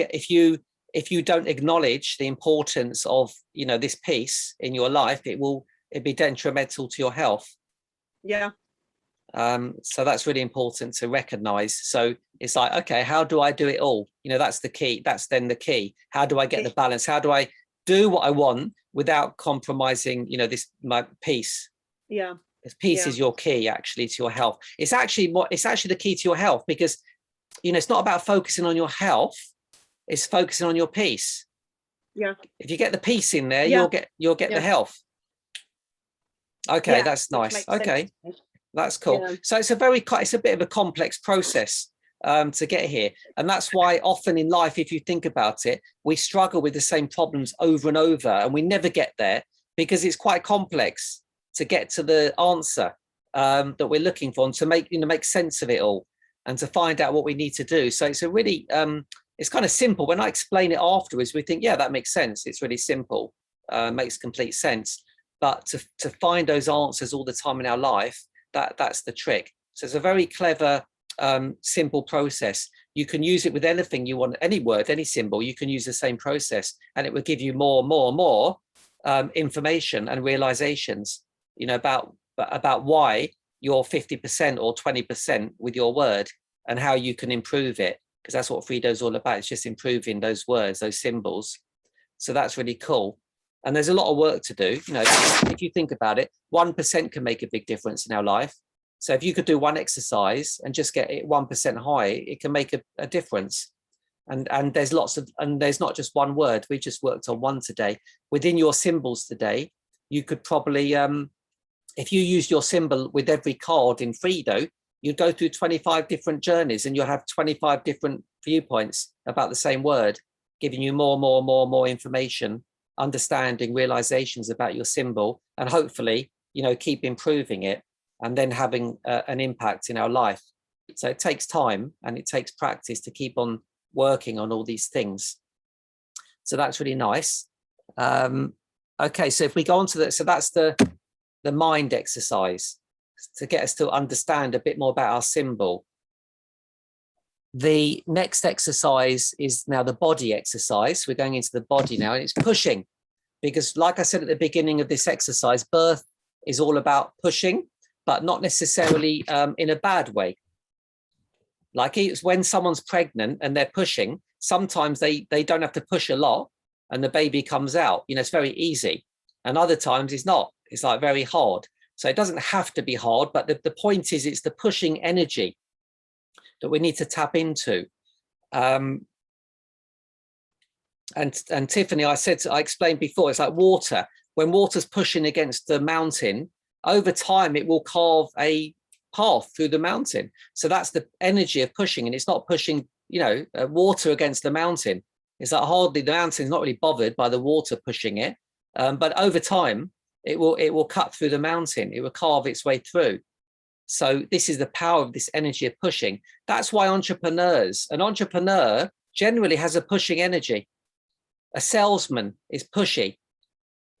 don't acknowledge the importance of this peace in your life, it'd be detrimental to your health. Yeah. So that's really important to recognize. So it's like, okay, how do I do it all? That's the key. That's then the key. How do I get the balance? How do I do what I want without compromising my peace? Yeah. Because peace is your key actually to your health. It's actually the key to your health, because it's not about focusing on your health. is focusing on your peace. Yeah. If you get the peace in there, Yeah. you'll get Yeah. the health. Okay, Yeah, that's which nice. makes sense Okay, to me. that's cool. Yeah. So it's a bit of a complex process to get here, and that's why often in life, if you think about it, we struggle with the same problems over and over, and we never get there because it's quite complex to get to the answer that we're looking for, and to make sense of it all, and to find out what we need to do. So it's a really it's kind of simple. When I explain it afterwards, we think, yeah, that makes sense. It's really simple, makes complete sense. But to find those answers all the time in our life, that's the trick. So it's a very clever, simple process. You can use it with anything you want, any word, any symbol. You can use the same process, and it will give you more information and realizations, about why you're 50% or 20% with your word, and how you can improve it. Because that's what Frida is all about. It's just improving those words, those symbols. So that's really cool. And there's a lot of work to do. If you think about it, 1% can make a big difference in our life. So if you could do one exercise and just get it 1% high, it can make a difference. And there's there's not just one word. We just worked on one today. Within your symbols today, you could probably, if you used your symbol with every card in Frido, you'd go through 25 different journeys, and you'll have 25 different viewpoints about the same word, giving you more information, understanding, realizations about your symbol, and hopefully, keep improving it, and then having an impact in our life. So it takes time and it takes practice to keep on working on all these things. So that's really nice. Okay, so if we go on to so that's the mind exercise to get us to understand a bit more about our symbol. The next exercise is now the body exercise. We're going into the body now, and it's pushing, because like I said at the beginning of this exercise, birth is all about pushing, but not necessarily in a bad way. Like it's when someone's pregnant and they're pushing, sometimes they don't have to push a lot and the baby comes out. It's very easy. And other times it's not. It's like very hard. So it doesn't have to be hard, but the point is it's the pushing energy that we need to tap into. And Tiffany, I explained before, it's like water. When water's pushing against the mountain, over time it will carve a path through the mountain. So that's the energy of pushing, and it's not pushing, water against the mountain. It's like hardly, the mountain's not really bothered by the water pushing it, but over time it will cut through the mountain. It will carve its way through. So this is the power of this energy of pushing. That's why an entrepreneur generally has a pushing energy. A salesman is pushy.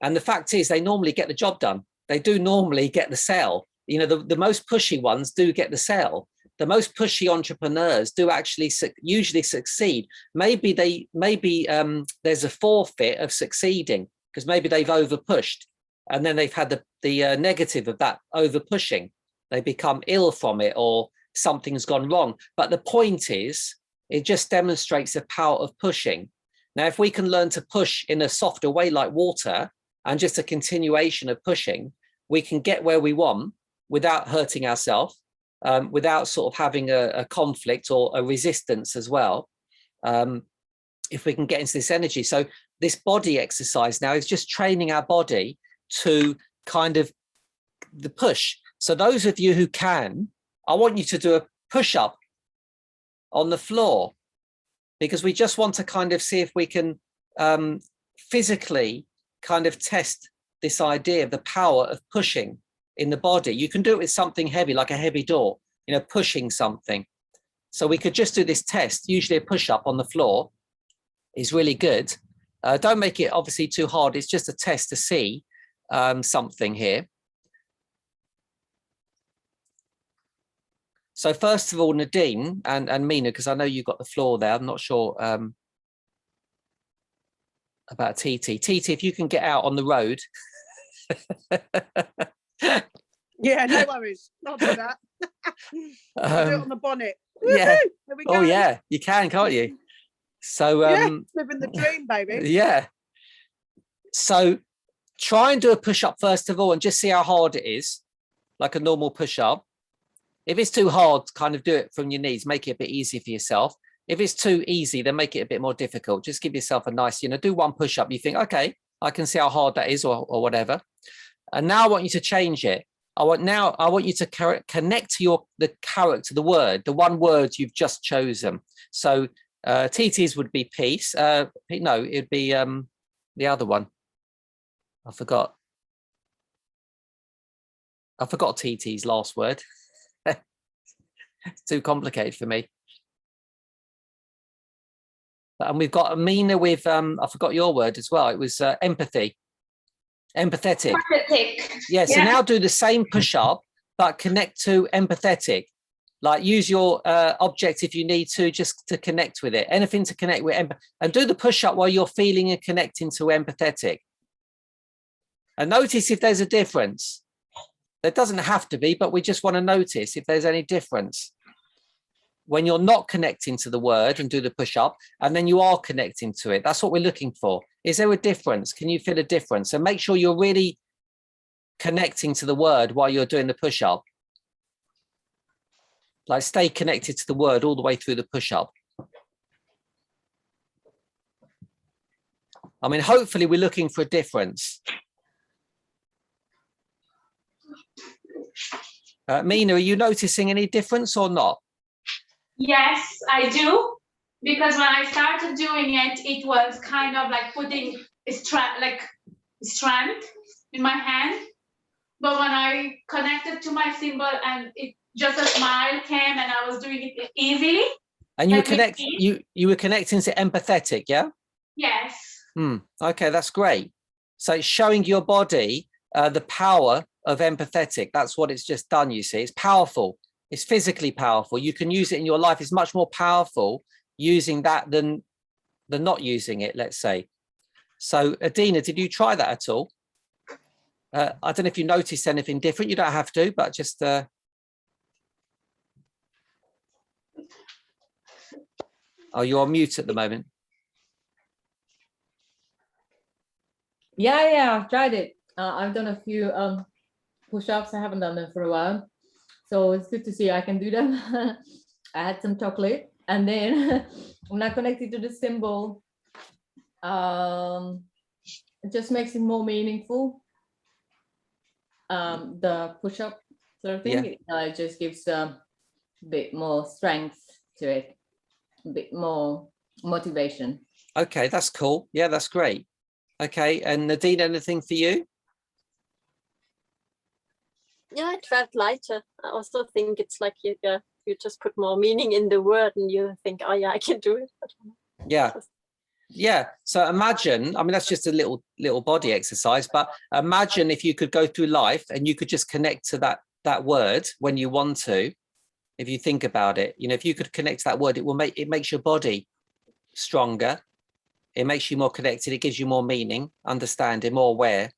And the fact is they normally get the job done. They do normally get the sale. The most pushy ones do get the sale. The most pushy entrepreneurs do actually usually succeed. Maybe there's a forfeit of succeeding, because maybe they've over pushed, and then they've had the negative of that over pushing. They become ill from it, or something's gone wrong. But the point is, it just demonstrates the power of pushing. Now, if we can learn to push in a softer way like water, and just a continuation of pushing, we can get where we want without hurting ourselves, without sort of having a conflict or a resistance as well, if we can get into this energy. So this body exercise now is just training our body to kind of the push. So those of you who can, I want you to do a push-up on the floor, because we just want to kind of see if we can physically kind of test this idea of the power of pushing in the body. You can do it with something heavy, like a heavy door, pushing something. So we could just do this test. Usually a push-up on the floor is really good. Don't make it obviously too hard. It's just a test to see something here. So first of all, Nadine and Mina, because I know you got the floor there. I'm not sure about TT. TT, if you can get out on the road. Yeah, no worries. I'll do that. I'll do it on the bonnet. Yeah. There we go. Oh yeah, you can, can't you? So living the dream, baby. Yeah. So try and do a push-up first of all, and just see how hard it is, like a normal push-up. If it's too hard, kind of do it from your knees, make it a bit easier for yourself. If it's too easy, then make it a bit more difficult. Just give yourself a nice, do one push-up. You think, okay, I can see how hard that is or whatever. And now I want you to change it. I want you to connect to the character, the word, the one word you've just chosen. So TT's would be peace. No, it'd be the other one. I forgot TT's last word. It's too complicated for me. And we've got Amina with, I forgot your word as well. It was empathy. Empathetic. Yeah, so now do the same push-up, but connect to empathetic. Like use your object if you need to, just to connect with it. Anything to connect with. And do the push-up while you're feeling and connecting to empathetic. And notice if there's a difference. There doesn't have to be, but we just want to notice if there's any difference. When you're not connecting to the word and do the push-up, and then you are connecting to it. That's what we're looking for. Is there a difference? Can you feel a difference? So make sure you're really connecting to the word while you're doing the push-up. Like stay connected to the word all the way through the push-up. I mean, hopefully we're looking for a difference. Mina, are you noticing any difference or not? Yes, I do. Because when I started doing it, it was kind of like putting strength in my hand. But when I connected to my symbol and it just a smile came and I was doing it easily. And you were you were connecting to empathetic, yeah? Yes. Okay, that's great. So it's showing your body the power of empathetic. That's what it's just done, you see. It's powerful. It's physically powerful. You can use it in your life. It's much more powerful using that than not using it, let's say. So Adina, did you try that at all? I don't know if you noticed anything different. You don't have to, but just oh, you're on mute at the moment. Yeah, I've tried it. I've done a few push-ups. I haven't done them for a while, so it's good to see I can do them. I had some chocolate, and then when I connected to the symbol, it just makes it more meaningful. The push-up sort of thing, it just gives a bit more strength to it, a bit more motivation. Okay, that's cool. Yeah, that's great. Okay, and Nadine, anything for you? Yeah, it felt lighter. I also think it's like you just put more meaning in the word and you think, oh yeah, I can do it. Yeah. So imagine, I mean, that's just a little body exercise, but imagine if you could go through life and you could just connect to that word when you want to. If you think about it, if you could connect to that word, it makes your body stronger. It makes you more connected. It gives you more meaning, understanding, more aware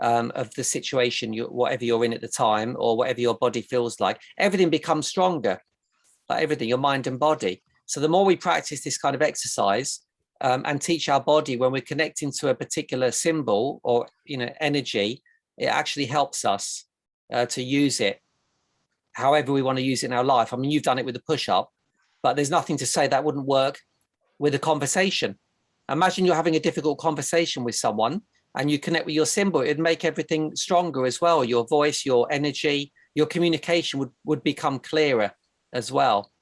of the situation, whatever you're in at the time, or whatever your body feels like. Everything becomes stronger, like everything, your mind and body. So the more we practice this kind of exercise and teach our body when we're connecting to a particular symbol or energy, it actually helps us to use it however we want to use it in our life. I mean, you've done it with the push-up, but there's nothing to say that wouldn't work with a conversation. Imagine you're having a difficult conversation with someone and you connect with your symbol. It'd make everything stronger as well. Your voice, your energy, your communication would become clearer as well.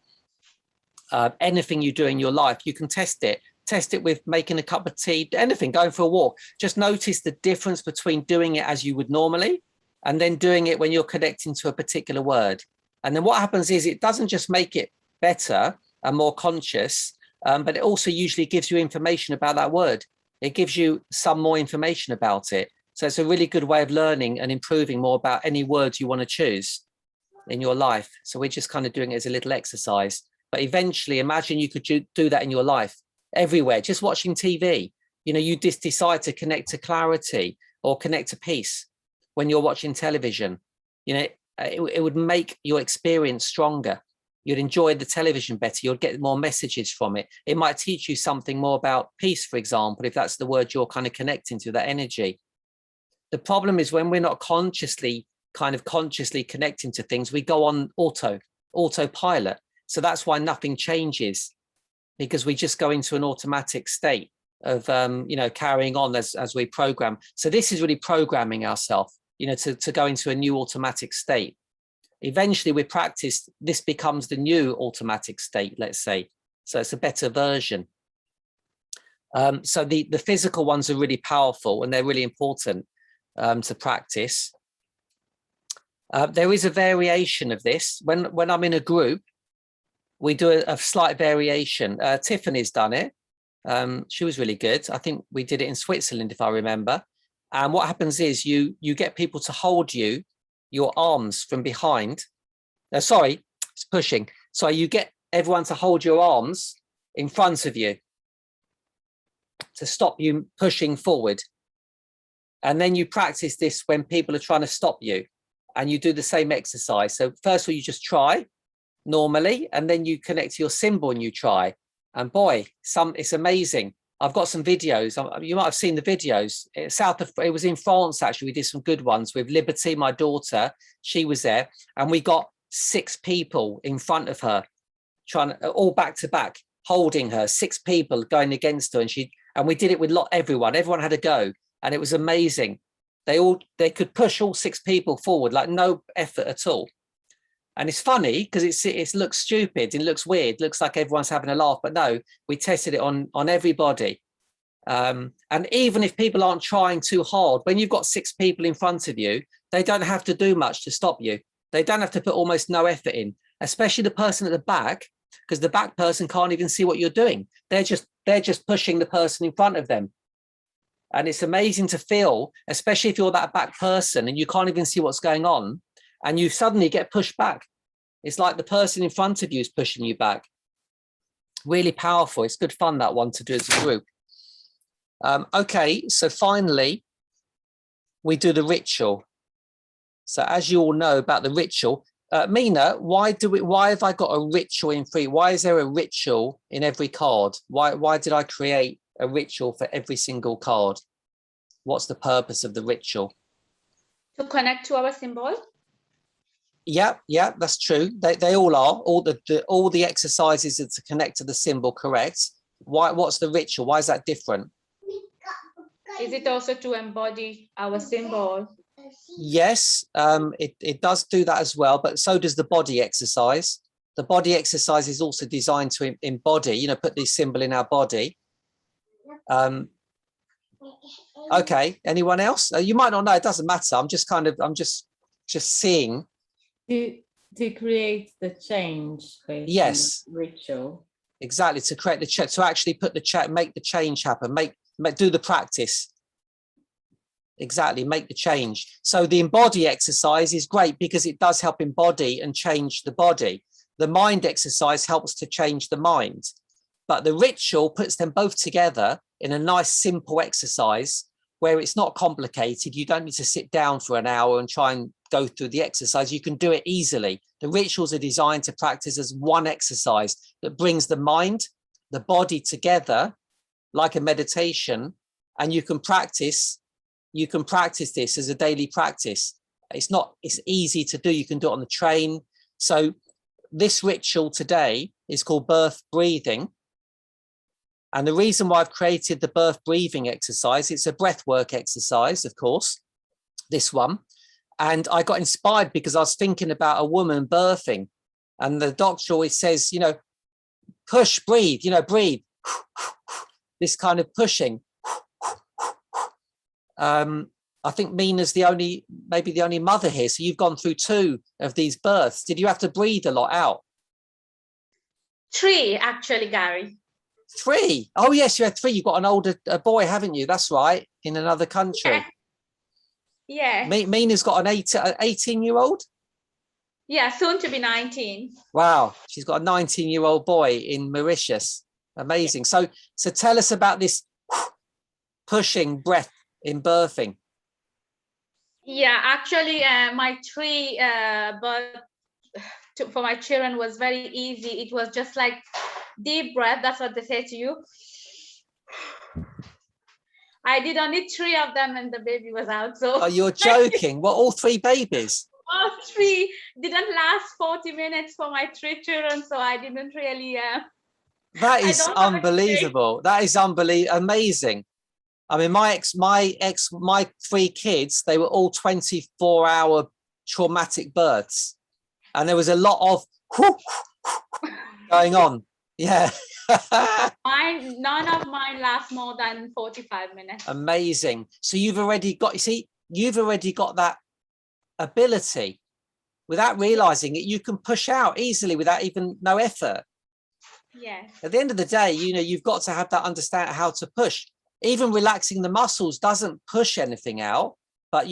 Anything you do in your life, you can test it. Test it with making a cup of tea, anything, going for a walk. Just notice the difference between doing it as you would normally and then doing it when you're connecting to a particular word. And then what happens is it doesn't just make it better and more conscious, but it also usually gives you information about that word. It gives you some more information about it. So it's a really good way of learning and improving more about any words you want to choose in your life. So we're just kind of doing it as a little exercise. But eventually, imagine you could do that in your life everywhere, just watching TV. You just decide to connect to clarity or connect to peace when you're watching television. It would make your experience stronger. You'd enjoy the television better. You'd get more messages from it. It might teach you something more about peace, for example, if that's the word you're kind of connecting to, that energy. The problem is when we're not consciously connecting to things, we go on autopilot. So that's why nothing changes because we just go into an automatic state of, you know, carrying on as we program. So this is really programming ourselves, you know, to go into a new automatic state. Eventually with practice, this becomes the new automatic state, let's say. So it's a better version. So the physical ones are really powerful and they're really important to practice. There is a variation of this. When I'm in a group, we do a slight variation. Tiffany's done it. She was really good. I think we did it in Switzerland, if I remember. And what happens is you get people to hold your arms from behind. Sorry, it's pushing. So you get everyone to hold your arms in front of you to stop you pushing forward. And then you practice this when people are trying to stop you, and you do the same exercise. So first of all, you just try normally, and then you connect to your symbol and you try. And boy, it's amazing. I've got some videos. You might have seen the videos. It was in France, actually. We did some good ones with Liberty, my daughter. She was there. And we got 6 people in front of her, all back to back, holding her, 6 people going against her. And we did it with everyone. Everyone had a go. And it was amazing. They could push all 6 people forward, like no effort at all. And it's funny because it looks stupid, it looks weird, looks like everyone's having a laugh, but no, we tested it on everybody. And even if people aren't trying too hard, when you've got 6 people in front of you, they don't have to do much to stop you. They don't have to put almost no effort in, especially the person at the back, because the back person can't even see what you're doing. They're just pushing the person in front of them. And it's amazing to feel, especially if you're that back person and you can't even see what's going on, and you suddenly get pushed back. It's like the person in front of you is pushing you back. Really powerful. It's good fun, that one, to do as a group. Okay, so finally, we do the ritual. So as you all know about the ritual, Mina, why have I got a ritual in free? Why is there a ritual in every card? Why did I create a ritual for every single card? What's the purpose of the ritual? To connect to our symbol. Yeah, that's true. They all are. All the exercises are to connect to the symbol, correct? What's the ritual? Why is that different? Is it also to embody our symbol? Yes, it does do that as well, but so does the body exercise. The body exercise is also designed to embody, you know, put the symbol in our body. Okay, anyone else? You might not know, it doesn't matter. I'm just seeing. To create the change, basically. Yes, Ritual. Exactly, to create the change, to actually put the make the change happen, do the practice. Exactly, make the change. So the embody exercise is great because it does help embody and change the body. The mind exercise helps to change the mind, but the ritual puts them both together in a nice, simple exercise where it's not complicated. You don't need to sit down for an hour and try and go through the exercise. You can do it easily. The rituals are designed to practice as one exercise that brings the mind, the body together like a meditation, and you can practice this as a daily practice. It's easy to do. You can do it on the train. So this ritual today is called birth breathing. And the reason why I've created the birth breathing exercise, it's a breath work exercise, of course, this one. And I got inspired because I was thinking about a woman birthing, and the doctor always says, you know, push, breathe, you know, breathe, this kind of pushing. I think Mina's maybe the only mother here. So you've gone through 2 of these births. Did you have to breathe a lot out? 3, actually, Gary. 3? Oh yes, you had 3. You've got an older boy, haven't you? That's right, in another country. Yeah. Mina's got an 18-year-old? Yeah, soon to be 19. Wow, she's got a 19-year-old boy in Mauritius. Amazing. So tell us about this pushing breath in birthing. Yeah, actually, my 3 birth for my children was very easy. It was just like deep breath. That's what they say to you. I did only 3 of them and the baby was out. So oh, you're joking. What, all 3 babies? All 3 didn't last 40 minutes for my 3 children, so I didn't really That I is don't have anything. unbelievable. That is amazing. I mean, my 3 kids, they were all 24-hour traumatic births. And there was a lot of going on. Yeah. None of mine last more than 45 minutes. Amazing. So you've already got that ability. Without realizing it, you can push out easily without even no effort. Yes. At the end of the day, you've got to have that understand how to push. Even relaxing the muscles doesn't push anything out, but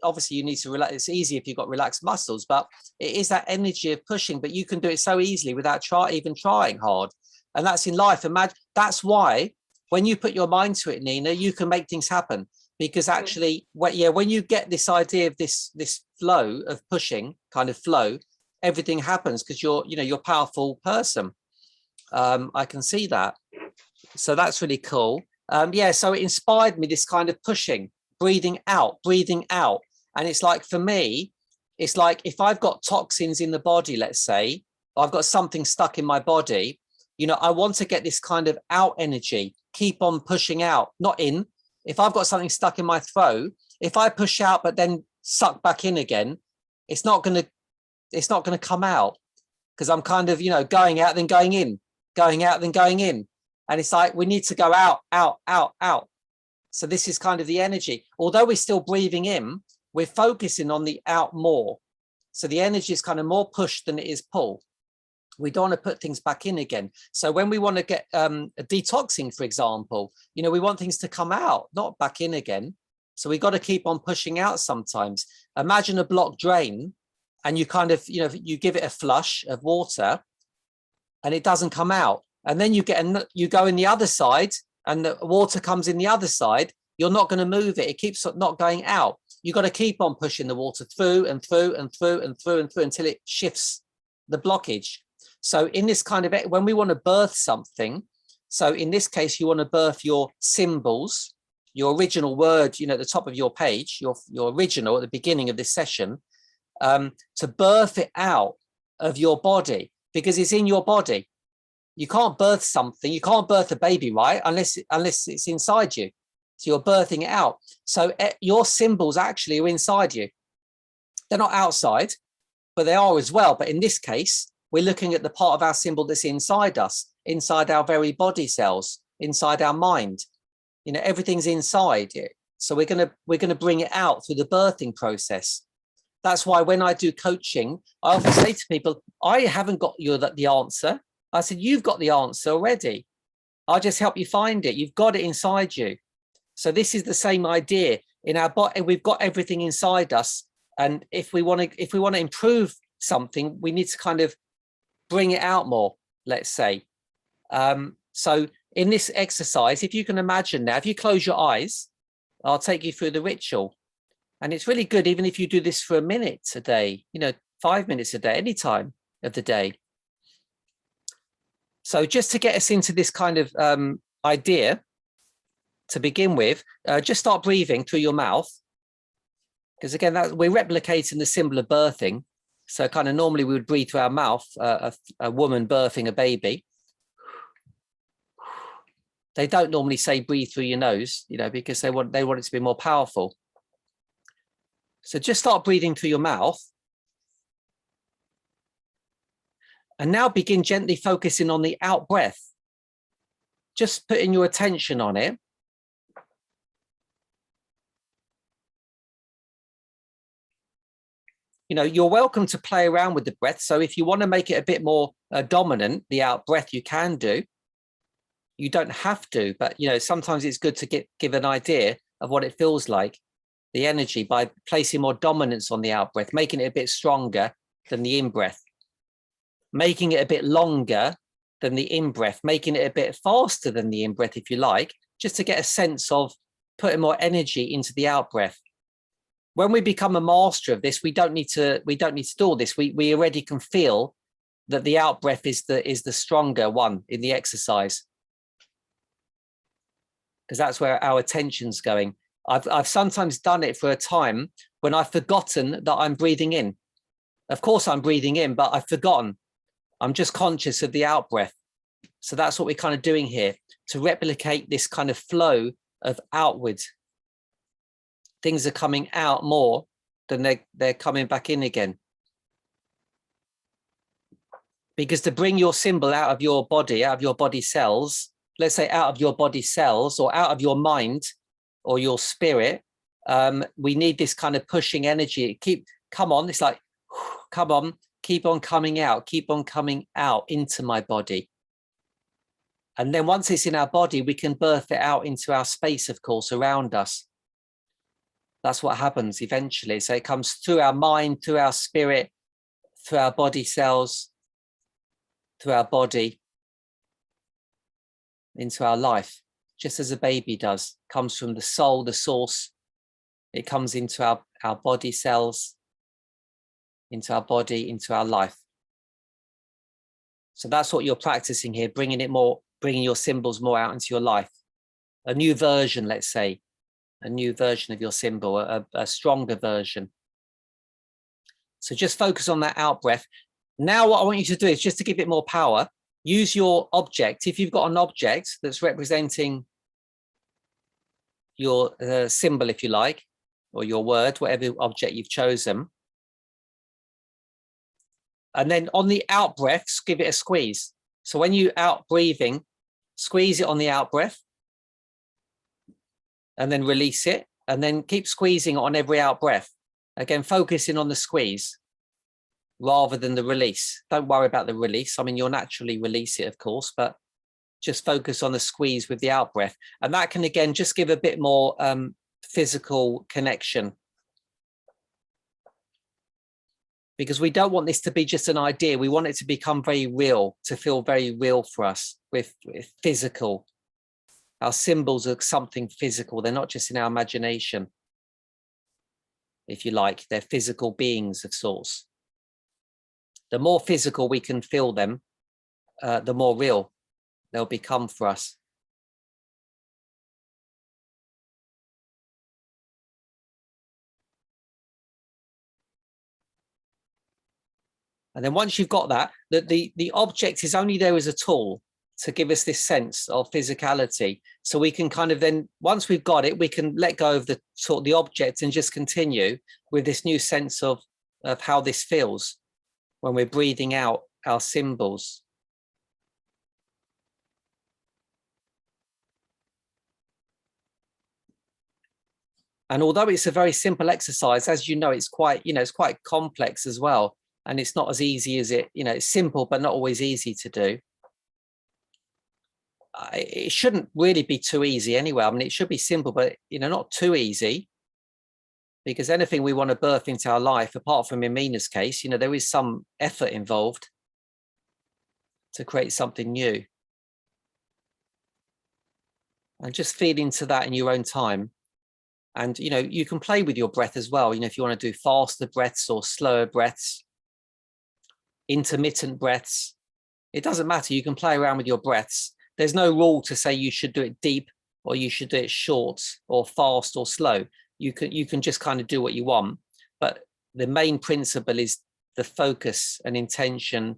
obviously you need to relax. It's easy if you've got relaxed muscles, but it is that energy of pushing, but you can do it so easily without even trying hard. And that's in life. Imagine that's why when you put your mind to it, Nina, you can make things happen, because actually, when you get this idea of this flow of pushing kind of flow, everything happens because you're a powerful person. I can see that. So that's really cool. So it inspired me, this kind of pushing, breathing out. And it's like, for me, it's like if I've got toxins in the body, let's say, I've got something stuck in my body, I want to get this kind of out energy, keep on pushing out, not in. If I've got something stuck in my throat, if I push out, but then suck back in again, it's not going to come out, because I'm kind of, going out, then going in, going out, then going in. And it's like, we need to go out, out, out, out. So this is kind of the energy. Although we're still breathing in, we're focusing on the out more. So the energy is kind of more push than it is pull. We don't want to put things back in again. So when we want to get a detoxing, for example, we want things to come out, not back in again. So we've got to keep on pushing out sometimes. Imagine a blocked drain, and you kind of, you give it a flush of water and it doesn't come out. And then you go in the other side and the water comes in the other side. You're not going to move it. It keeps not going out. You've got to keep on pushing the water through and through and through and through and through until it shifts the blockage. So in this kind of, when we want to birth something, so in this case, you want to birth your symbols, your original word, at the top of your page, your original at the beginning of this session, to birth it out of your body, because it's in your body. You can't birth something. You can't birth a baby, right? Unless it's inside you. So you're birthing it out. So your symbols actually are inside you. They're not outside, but they are as well. But in this case, we're looking at the part of our symbol that's inside us, inside our very body cells, inside our mind. Everything's inside it. So we're gonna bring it out through the birthing process. That's why when I do coaching, I often say to people, I haven't got the answer. I said, you've got the answer already. I'll just help you find it. You've got it inside you. So this is the same idea. In our body, we've got everything inside us. And if we want to improve something, we need to kind of bring it out more, let's say. So in this exercise, if you can imagine now, if you close your eyes, I'll take you through the ritual. And it's really good, even if you do this for a minute a day, 5 minutes a day, any time of the day. So just to get us into this kind of idea to begin with, just start breathing through your mouth. Because again, we're replicating the symbol of birthing. So kind of normally we would breathe through our mouth, a woman birthing a baby. They don't normally say breathe through your nose, because they want it to be more powerful. So just start breathing through your mouth. And now begin gently focusing on the out breath. Just putting your attention on it. You're welcome to play around with the breath. So if you want to make it a bit more dominant, the out breath, you can do. You don't have to, but sometimes it's good to give an idea of what it feels like, the energy, by placing more dominance on the out breath, making it a bit stronger than the in breath, making it a bit longer than the in breath, making it a bit faster than the in breath, if you like, just to get a sense of putting more energy into the out breath. When we become a master of this, we don't need to do all this. We already can feel that the out breath is the stronger one in the exercise, because that's where our attention's going. I've sometimes done it for a time when I've forgotten that I'm breathing in. Of course I'm breathing in, but I've forgotten. I'm just conscious of the out breath. So that's what we're kind of doing here, to replicate this kind of flow of outward. Things are coming out more than they're coming back in again. Because to bring your symbol out of your body cells, let's say out of your body cells or out of your mind or your spirit, we need this kind of pushing energy. Come on, it's like, come on, keep on coming out into my body. And then once it's in our body, we can birth it out into our space, of course, around us. That's what happens eventually. So it comes through our mind, through our spirit, through our body cells, through our body, into our life, just as a baby does. Comes from the soul, the source. It comes into our body cells, into our body, into our life. So that's what you're practicing here, bringing your symbols more out into your life. A new version, let's say, a new version of your symbol, a stronger version. So just focus on that out breath. Now what I want you to do is just to give it more power, use your object. If you've got an object that's representing your symbol, if you like, or your word, whatever object you've chosen. And then on the out breaths, give it a squeeze. So when you out breathing, squeeze it on the out breath and then release it, and then keep squeezing on every out breath. Again, focusing on the squeeze rather than the release. Don't worry about the release. I mean, you'll naturally release it, of course, but just focus on the squeeze with the out breath. And that can, again, just give a bit more physical connection. Because we don't want this to be just an idea. We want it to become very real, to feel very real for us, with physical. Our symbols are something physical. They're not just in our imagination, if you like. They're physical beings of sorts. The more physical we can feel them, the more real they'll become for us. And then once you've got that, the object is only there as a tool to give us this sense of physicality. So we can kind of then, once we've got it, we can let go of the object and just continue with this new sense of how this feels when we're breathing out our symbols. And although it's a very simple exercise, as you know, it's quite complex as well. And it's not as easy as it's simple, but not always easy to do. It shouldn't really be too easy anyway. I mean, it should be simple, but, not too easy. Because anything we want to birth into our life, apart from in Mina's case, there is some effort involved to create something new. And just feed into that in your own time. And, you can play with your breath as well. If you want to do faster breaths or slower breaths, intermittent breaths, it doesn't matter. You can play around with your breaths. There's no rule to say you should do it deep or you should do it short or fast or slow. You can just kind of do what you want. But the main principle is the focus and intention,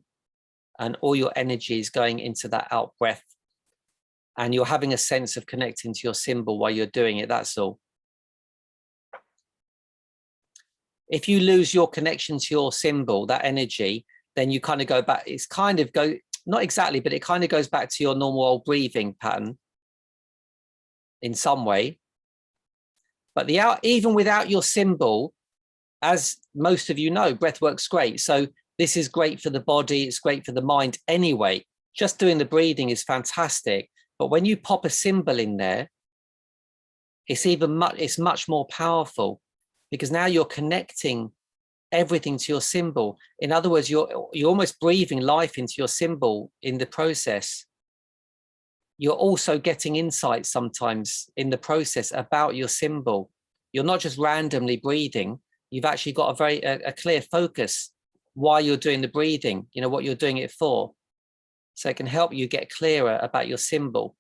and all your energy is going into that out breath. And you're having a sense of connecting to your symbol while you're doing it. That's all. If you lose your connection to your symbol, that energy, then you kind of go back. It's kind of not exactly, but it kind of goes back to your normal old breathing pattern in some way. But even without your symbol, as most of you know, breath works great. So this is great for the body. It's great for the mind anyway. Just doing the breathing is fantastic. But when you pop a symbol in there, it's much more powerful, because now you're connecting everything to your symbol. In other words, you're almost breathing life into your symbol in the process. You're also getting insight sometimes in the process about your symbol. You're not just randomly breathing. You've actually got a clear focus why you're doing the breathing, what you're doing it for. So it can help you get clearer about your symbol.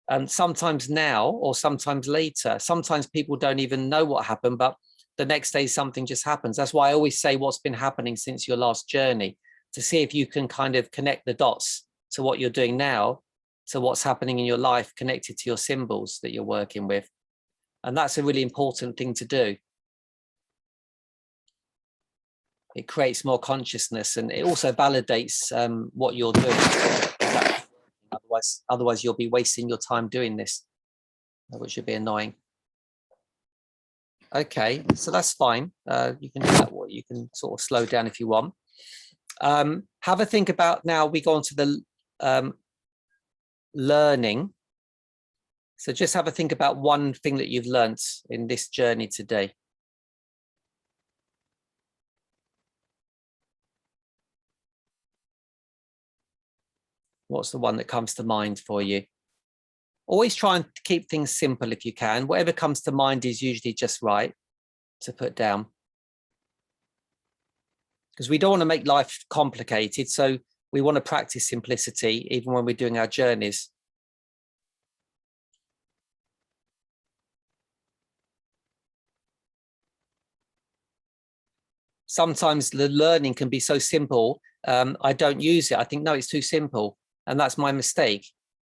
And sometimes now or sometimes later, sometimes people don't even know what happened, but the next day something just happens. That's why I always say what's been happening since your last journey, to see if you can kind of connect the dots to what you're doing now, to what's happening in your life connected to your symbols that you're working with. And that's a really important thing to do. It creates more consciousness, and it also validates what you're doing. Otherwise you'll be wasting your time doing this, which would be annoying. Okay, so that's fine. You can do that. You can sort of slow down if you want. Have a think about, now we go on to the learning. So just have a think about one thing that you've learnt in this journey today. What's the one that comes to mind for you? Always try and keep things simple if you can. Whatever comes to mind is usually just right to put down. Because we don't want to make life complicated, so we want to practice simplicity even when we're doing our journeys. Sometimes the learning can be so simple, I don't use it. I think, no, it's too simple. And that's my mistake.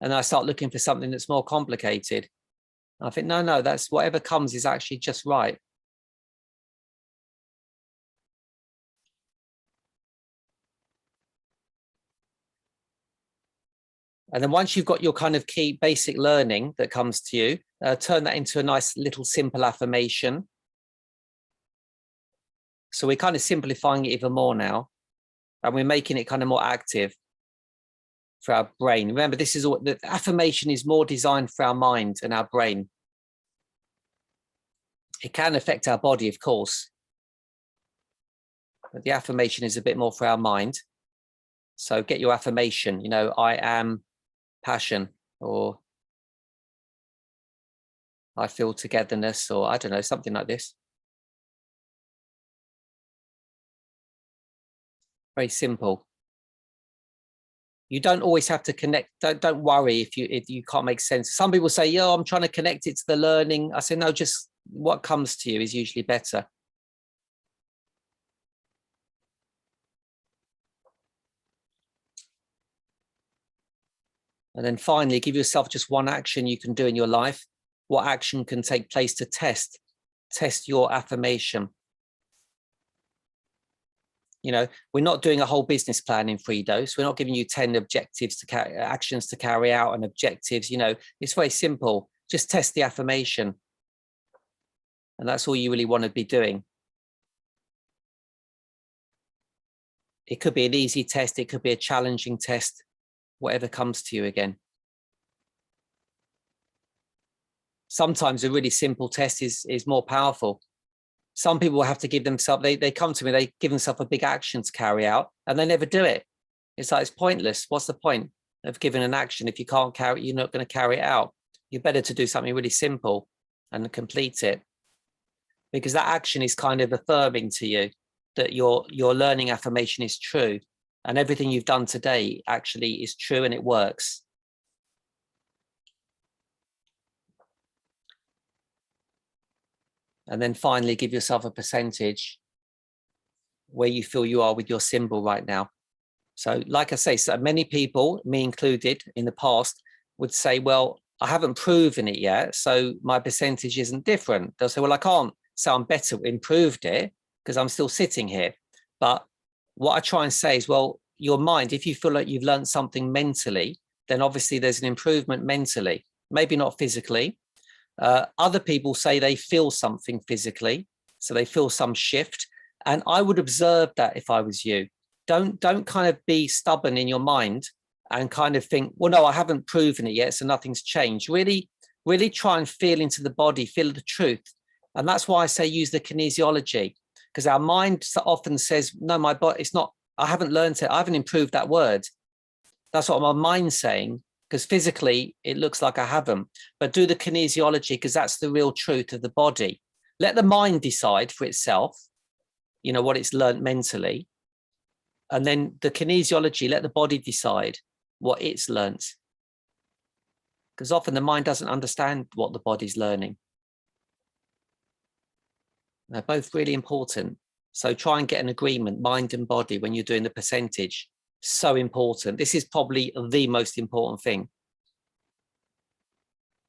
And I start looking for something that's more complicated. I think, no, that's whatever comes is actually just right. And then once you've got your kind of key basic learning that comes to you, turn that into a nice little simple affirmation. So we're kind of simplifying it even more now, and we're making it kind of more active for our brain. Remember, this is all, the affirmation is more designed for our mind and our brain. It can affect our body, of course, but the affirmation is a bit more for our mind. So get your affirmation, you know, I am passion, or I feel togetherness, or I don't know, something like this. Very simple. You don't always have to connect. Don't worry if you can't make sense. Some people say, "Yo, I'm trying to connect it to the learning." I say, no, just what comes to you is usually better. And then finally, give yourself just one action you can do in your life. What action can take place to test your affirmation? You know, we're not doing a whole business plan in Free Dose. We're not giving you 10 objectives to actions to carry out and objectives. You know, it's very simple. Just test the affirmation. And that's all you really want to be doing. It could be an easy test. It could be a challenging test, whatever comes to you again. Sometimes a really simple test is more powerful. Some people have to give themselves, they come to me, they give themselves a big action to carry out and they never do it. It's like, it's pointless. What's the point of giving an action if you can't carry it, you're not going to carry it out? You're better to do something really simple and complete it. Because that action is kind of affirming to you that your learning affirmation is true. And everything you've done today actually is true and it works. And then finally, give yourself a percentage where you feel you are with your symbol right now. So like I say, so many people, me included in the past, would say, well, I haven't proven it yet, so my percentage isn't different. They'll say, well, I can't say I'm better, improved it, because I'm still sitting here. But what I try and say is, well, your mind, if you feel like you've learned something mentally, then obviously there's an improvement mentally, maybe not physically. Other people say they feel something physically, so they feel some shift. And I would observe that if I was you. Don't kind of be stubborn in your mind and kind of think, well, no, I haven't proven it yet, so nothing's changed. Really try and feel into the body, feel the truth. And that's why I say use the kinesiology, because our mind often says, no, my body, it's not, I haven't learned it, I haven't improved that word. That's what my mind's saying, because physically it looks like I haven't. But do the kinesiology, because that's the real truth of the body. Let the mind decide for itself, you know, what it's learned mentally. And then the kinesiology, let the body decide what it's learnt. Because often the mind doesn't understand what the body's learning. They're both really important. So try and get an agreement, mind and body, when you're doing the percentage. so important. This is probably the most important thing.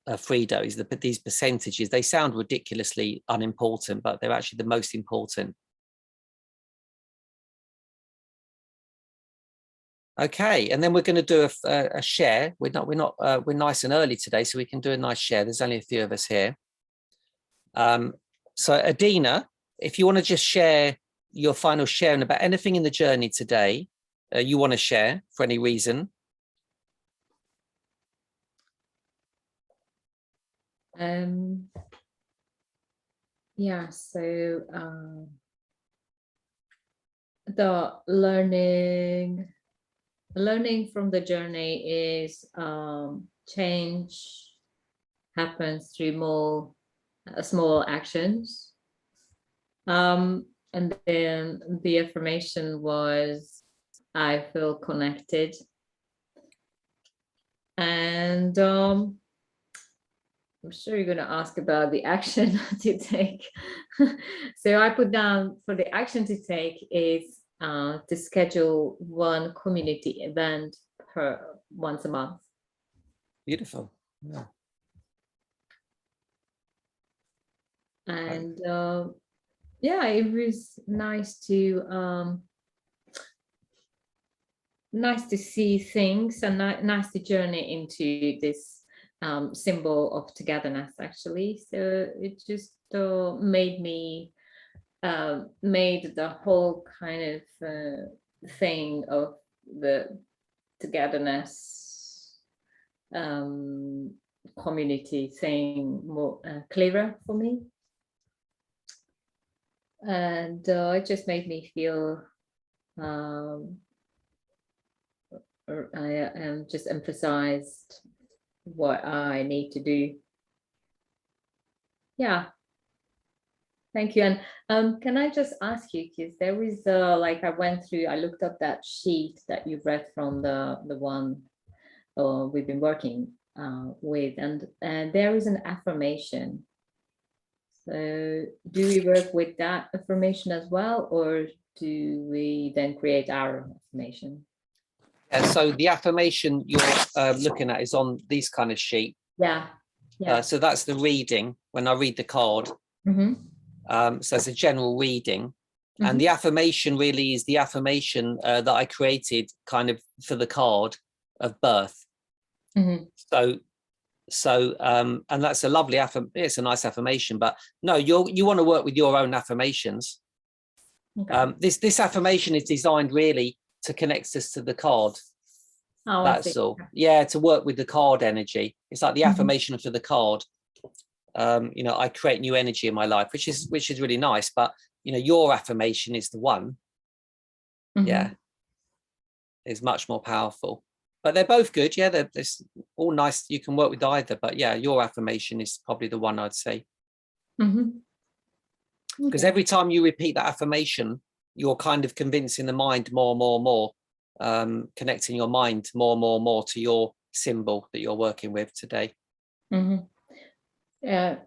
Frido is these percentages. They sound ridiculously unimportant, but they're actually the most important. Okay, and then we're going to do a share. We're nice and early today, so we can do a nice share. There's only a few of us here. So Adina, if you want to just share your final sharing about anything in the journey today, you want to share for any reason. Yeah, so the learning from the journey is change happens through more small actions. And then the affirmation was, I feel connected. And I'm sure you're going to ask about the action to take. So I put down for the action to take is to schedule one community event once a month. Beautiful. Yeah. And yeah, it was nice to see things and nice to journey into this symbol of togetherness, actually. So it just made the whole kind of thing of the togetherness community thing more clearer for me. And it just made me feel I just emphasized what I need to do. Yeah, thank you. And can I just ask you, because there is like I looked up that sheet that you read from the one we've been working with, and there is an affirmation. So do we work with that affirmation as well, or do we then create our affirmation? So the affirmation you're looking at is on these kind of sheet. Yeah. So that's the reading when I read the card. Mm-hmm. So it's a general reading. Mm-hmm. And the affirmation really is the affirmation that I created kind of for the card of birth. Mm-hmm. So and that's a lovely it's a nice affirmation, but no, you want to work with your own affirmations. Okay. This affirmation is designed really to connect us to the card. Oh, that's all. Yeah, to work with the card energy. It's like the affirmation for the card. You know, I create new energy in my life, which is really nice. But you know, your affirmation is the one. Mm-hmm. Yeah, is much more powerful. But they're both good. Yeah, they're all nice. You can work with either. But yeah, your affirmation is probably the one I'd say. Because every time you repeat that affirmation, you're kind of convincing the mind more and more, connecting your mind more and more to your symbol that you're working with today. Yeah,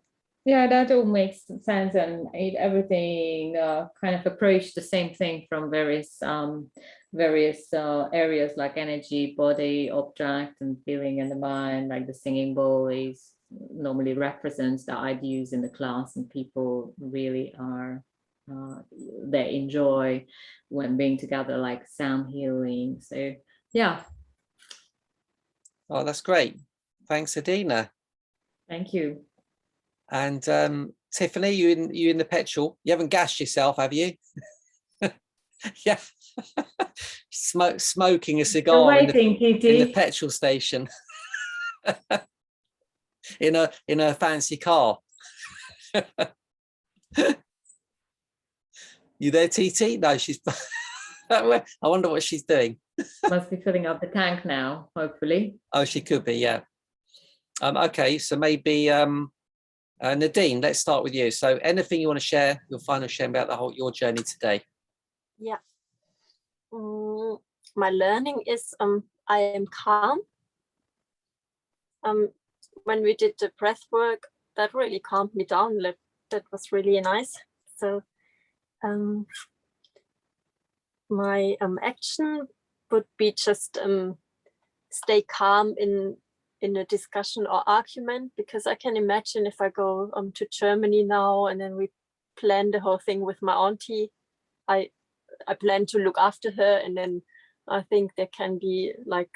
that all makes sense, and everything kind of approach the same thing from various areas like energy, body, object, and feeling in the mind. Like the singing bowl is normally represents that I'd use in the class, and people really are they enjoy when being together, like sound healing. So yeah. Oh, that's great. Thanks, Adina. Thank you. And Tiffany, you in the petrol? You haven't gassed yourself, have you? Yeah. Smoking a cigar in the petrol station. in a fancy car. You there, TT? No, she's I wonder what she's doing. Must be filling up the tank now, hopefully. Oh, she could be, yeah. Okay, so maybe Nadine, let's start with you. So anything you want to share, your final share about your journey today? Yeah. My learning is I am calm. When we did the breath work, that really calmed me down. That was really nice. So my action would be just stay calm in a discussion or argument, because I can imagine if I go to Germany now and then we plan the whole thing with my auntie, I plan to look after her, and then I think there can be like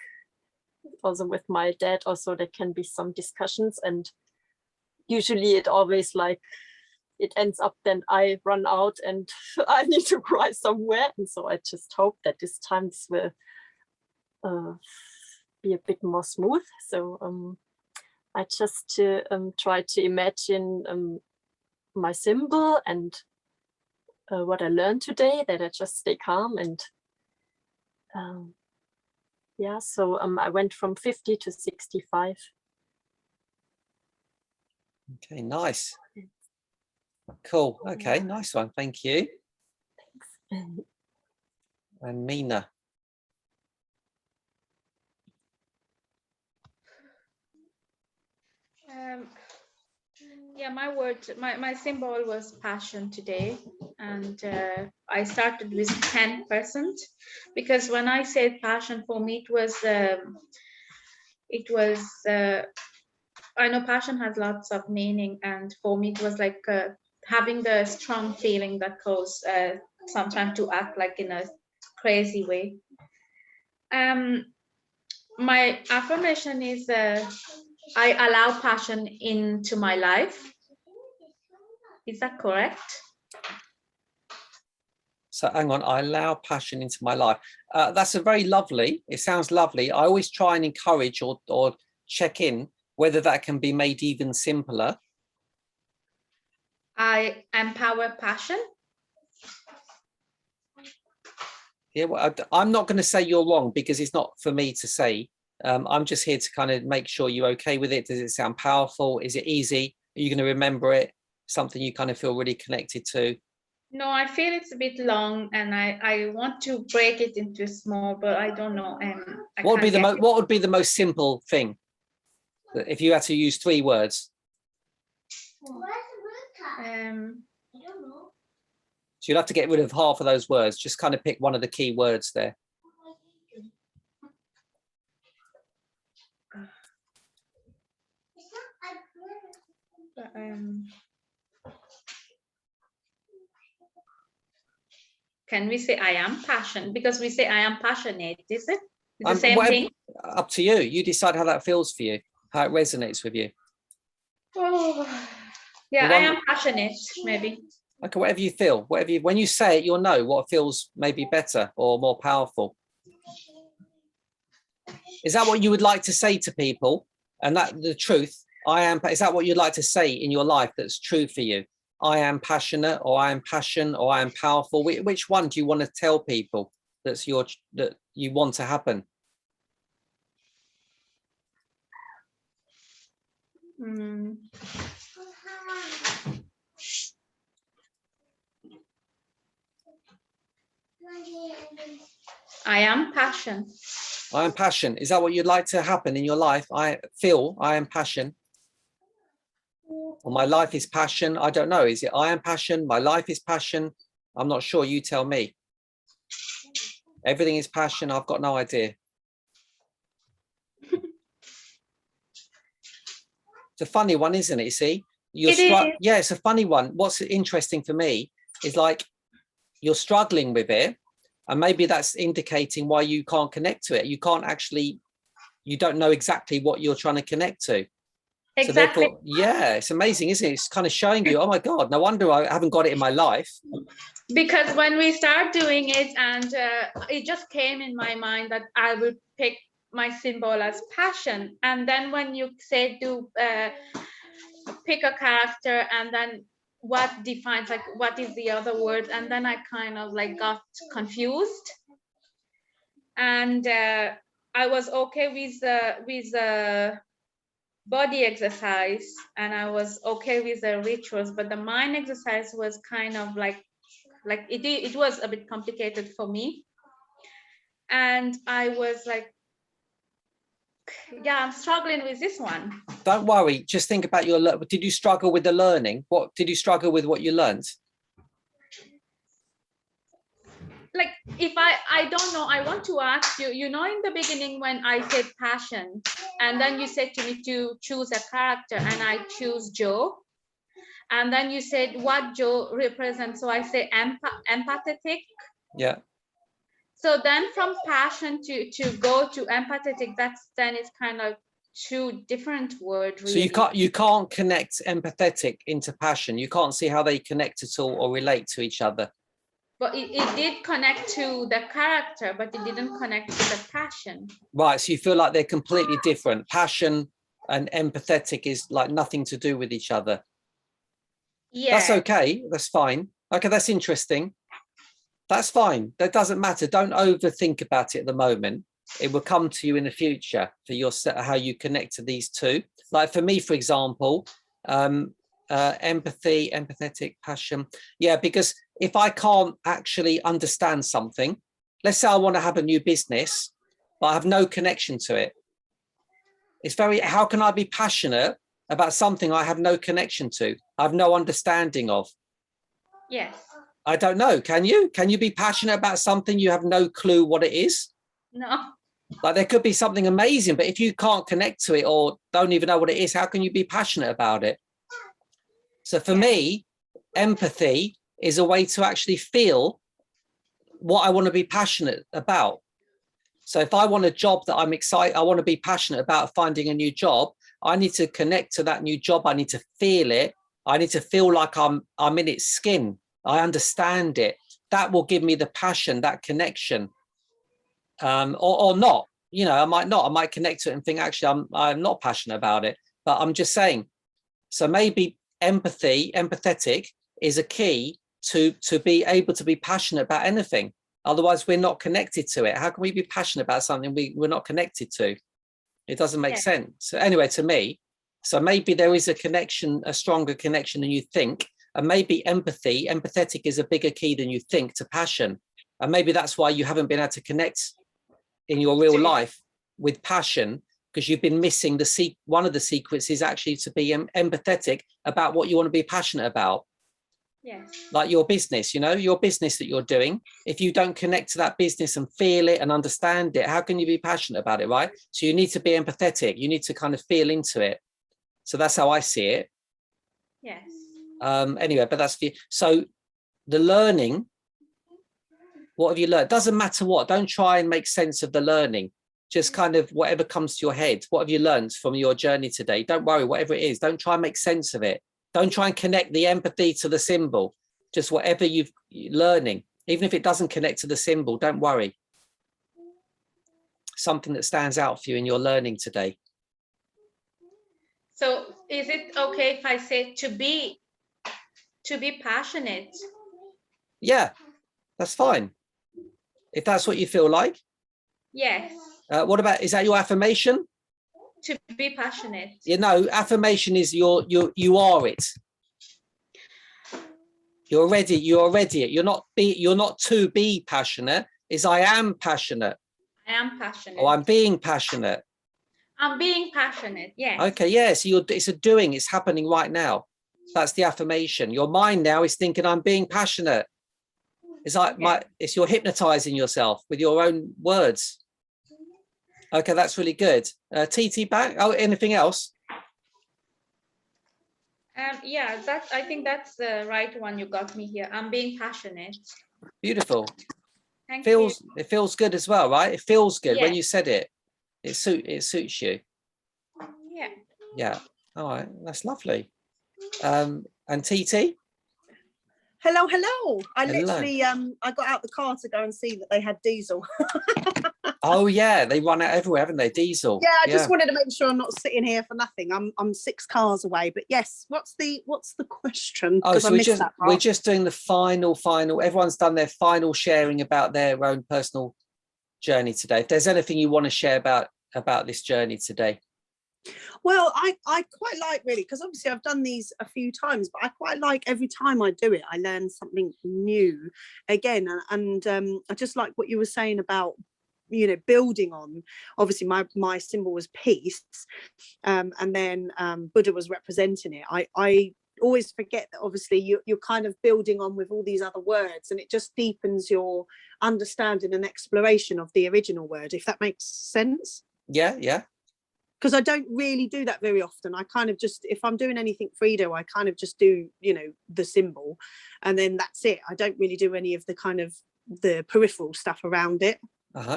also with my dad also there can be some discussions, and usually it always like it ends up then I run out and I need to cry somewhere, and so I just hope that this time this will be a bit more smooth. So I just try to imagine my symbol and what I learned today, that I just stay calm and yeah, so I went from 50 to 65. Okay, nice. Cool. Okay, nice one. Thank you. Thanks. And Mina. Yeah, my symbol was passion today, and I started with 10%, because when I said passion, for me it was I know passion has lots of meaning, and for me it was like having the strong feeling that goes sometimes to act like in a crazy way. My affirmation is I allow passion into my life. Is that correct? So hang on, I allow passion into my life. That's a very lovely, it sounds lovely. I always try and encourage or check in whether that can be made even simpler. I empower passion. Yeah, well, I'm not going to say you're wrong, because it's not for me to say. I'm just here to kind of make sure you're okay with it. Does it sound powerful? Is it easy? Are you going to remember it? Something you kind of feel really connected to? No, I feel it's a bit long, and I want to break it into small, but I don't know. What would be the most simple thing if you had to use 3 words? So you'll have to get rid of half of those words. Just kind of pick one of the key words there. Can we say I am passionate? Because we say I am passionate, is it? It's the same thing? Up to you. You decide how that feels for you, how it resonates with you. Oh, yeah, I am passionate, maybe. Okay, whatever you feel, when you say it, you'll know what feels maybe better or more powerful. Is that what you would like to say to people? And that the truth, is that what you'd like to say in your life that's true for you? I am passionate, or I am passion, or I am powerful. Which one do you want to tell people that you want to happen? I am passion. I am passion. Is that what you'd like to happen in your life? I feel I am passion. Or my life is passion. I don't know. Is it I am passion? My life is passion. I'm not sure. You tell me. Everything is passion. I've got no idea. It's a funny one, isn't it? You see, yeah, it's a funny one. What's interesting for me is like you're struggling with it, and maybe that's indicating why you can't connect to it. You can't actually, you don't know exactly what you're trying to connect to. Exactly. So therefore, yeah, it's amazing, isn't it? It's kind of showing you, oh my God, no wonder I haven't got it in my life. Because when we start doing it, and it just came in my mind that I would pick my symbol as passion. And then when you say pick a character, and then what defines, like, what is the other word? And then I kind of like got confused. And I was okay with the body exercise, and I was okay with the rituals, but the mind exercise was kind of like it was a bit complicated for me. And I was like, yeah, I'm struggling with this one. Don't worry, just think about did you struggle with the learning? What did you struggle with, what you learned? Like, if I don't know, I want to ask you, you know, in the beginning when I said passion, and then you said to me to choose a character, and I choose Joe. And then you said what Joe represents. So I say empathetic. Yeah. So then from passion to go to empathetic, then it's kind of two different words. Really. So you can't connect empathetic into passion. You can't see how they connect at all or relate to each other. But it did connect to the character, but it didn't connect to the passion. Right. So you feel like they're completely different. Passion and empathetic is like nothing to do with each other. Yeah. That's okay. That's fine. Okay, that's interesting. That's fine. That doesn't matter. Don't overthink about it at the moment. It will come to you in the future for your how you connect to these two. Like for me, for example, empathy, empathetic, passion. Yeah, because if I can't actually understand something, let's say I want to have a new business, but I have no connection to it. It's very, how can I be passionate about something I have no connection to? I have no understanding of. Yes. I don't know. Can you? Can you be passionate about something you have no clue what it is? No. Like there could be something amazing, but if you can't connect to it or don't even know what it is, how can you be passionate about it? So for me, empathy is a way to actually feel what I want to be passionate about. So if I want a job that I'm excited, I want to be passionate about finding a new job, I need to connect to that new job. I need to feel it. I need to feel like I'm in its skin. I understand it. That will give me the passion, that connection. Or not, you know, I might connect to it and think, actually, I'm not passionate about it, but I'm just saying. So maybe empathetic is a key to be able to be passionate about anything. Otherwise, we're not connected to it. How can we be passionate about something we're not connected to? It doesn't make sense. So anyway, to me, so maybe there is a connection, a stronger connection than you think. And maybe empathetic is a bigger key than you think to passion. And maybe that's why you haven't been able to connect in your real life with passion, because you've been missing one of the sequences actually to be empathetic about what you want to be passionate about. Yes. Like your business, you know, your business that you're doing. If you don't connect to that business and feel it and understand it, how can you be passionate about it, right? So you need to be empathetic. You need to kind of feel into it. So that's how I see it. Yes. Anyway, but that's so the learning. What have you learned? Doesn't matter what. Don't try and make sense of the learning. Just kind of whatever comes to your head. What have you learned from your journey today? Don't worry, whatever it is. Don't try and make sense of it. Don't try and connect the empathy to the symbol. Just whatever you're learning, even if it doesn't connect to the symbol, don't worry. Something that stands out for you in your learning today. So is it okay if I say to be passionate? Yeah, that's fine. If that's what you feel like. Yes. What about, is that your affirmation? To be passionate. You know, affirmation is you are it. You're already it. You're not to be passionate. Is I am passionate. I am passionate. Oh, I'm being passionate. I'm being passionate. Yes. Okay, yeah. So it's a doing. It's happening right now. That's the affirmation. Your mind now is thinking, I'm being passionate. It's like it's you're hypnotizing yourself with your own words. Okay, that's really good. TT back. Oh, anything else? Yeah, I think that's the right one. You got me here. I'm being passionate. Beautiful. Thank you. It feels good as well, right? It feels good when Yeah. you said it. It suits you. Yeah. Yeah. All right. That's lovely. And TT? Hello, hello. I Hello. literally I got out the car to go and see that they had diesel. Oh yeah, they run out everywhere, haven't they? Diesel. Yeah, I just wanted to make sure I'm not sitting here for nothing. I'm 6 cars away. But yes, what's the question? Oh, so we're part. just doing the final. Everyone's done their final sharing about their own personal journey today. If there's anything you want to share about this journey today. Well, I quite like, really, because obviously I've done these a few times, but I quite like every time I do it, I learn something new again. And I just like what you were saying about, you know, building on, obviously my symbol was peace, and then Buddha was representing it. I always forget that obviously you're kind of building on with all these other words, and it just deepens your understanding and exploration of the original word, if that makes sense. Yeah, yeah. Because I don't really do that very often. I kind of just, if I'm doing anything Frito, I kind of just do, you know, the symbol, and then that's it. I don't really do any of the kind of the peripheral stuff around it.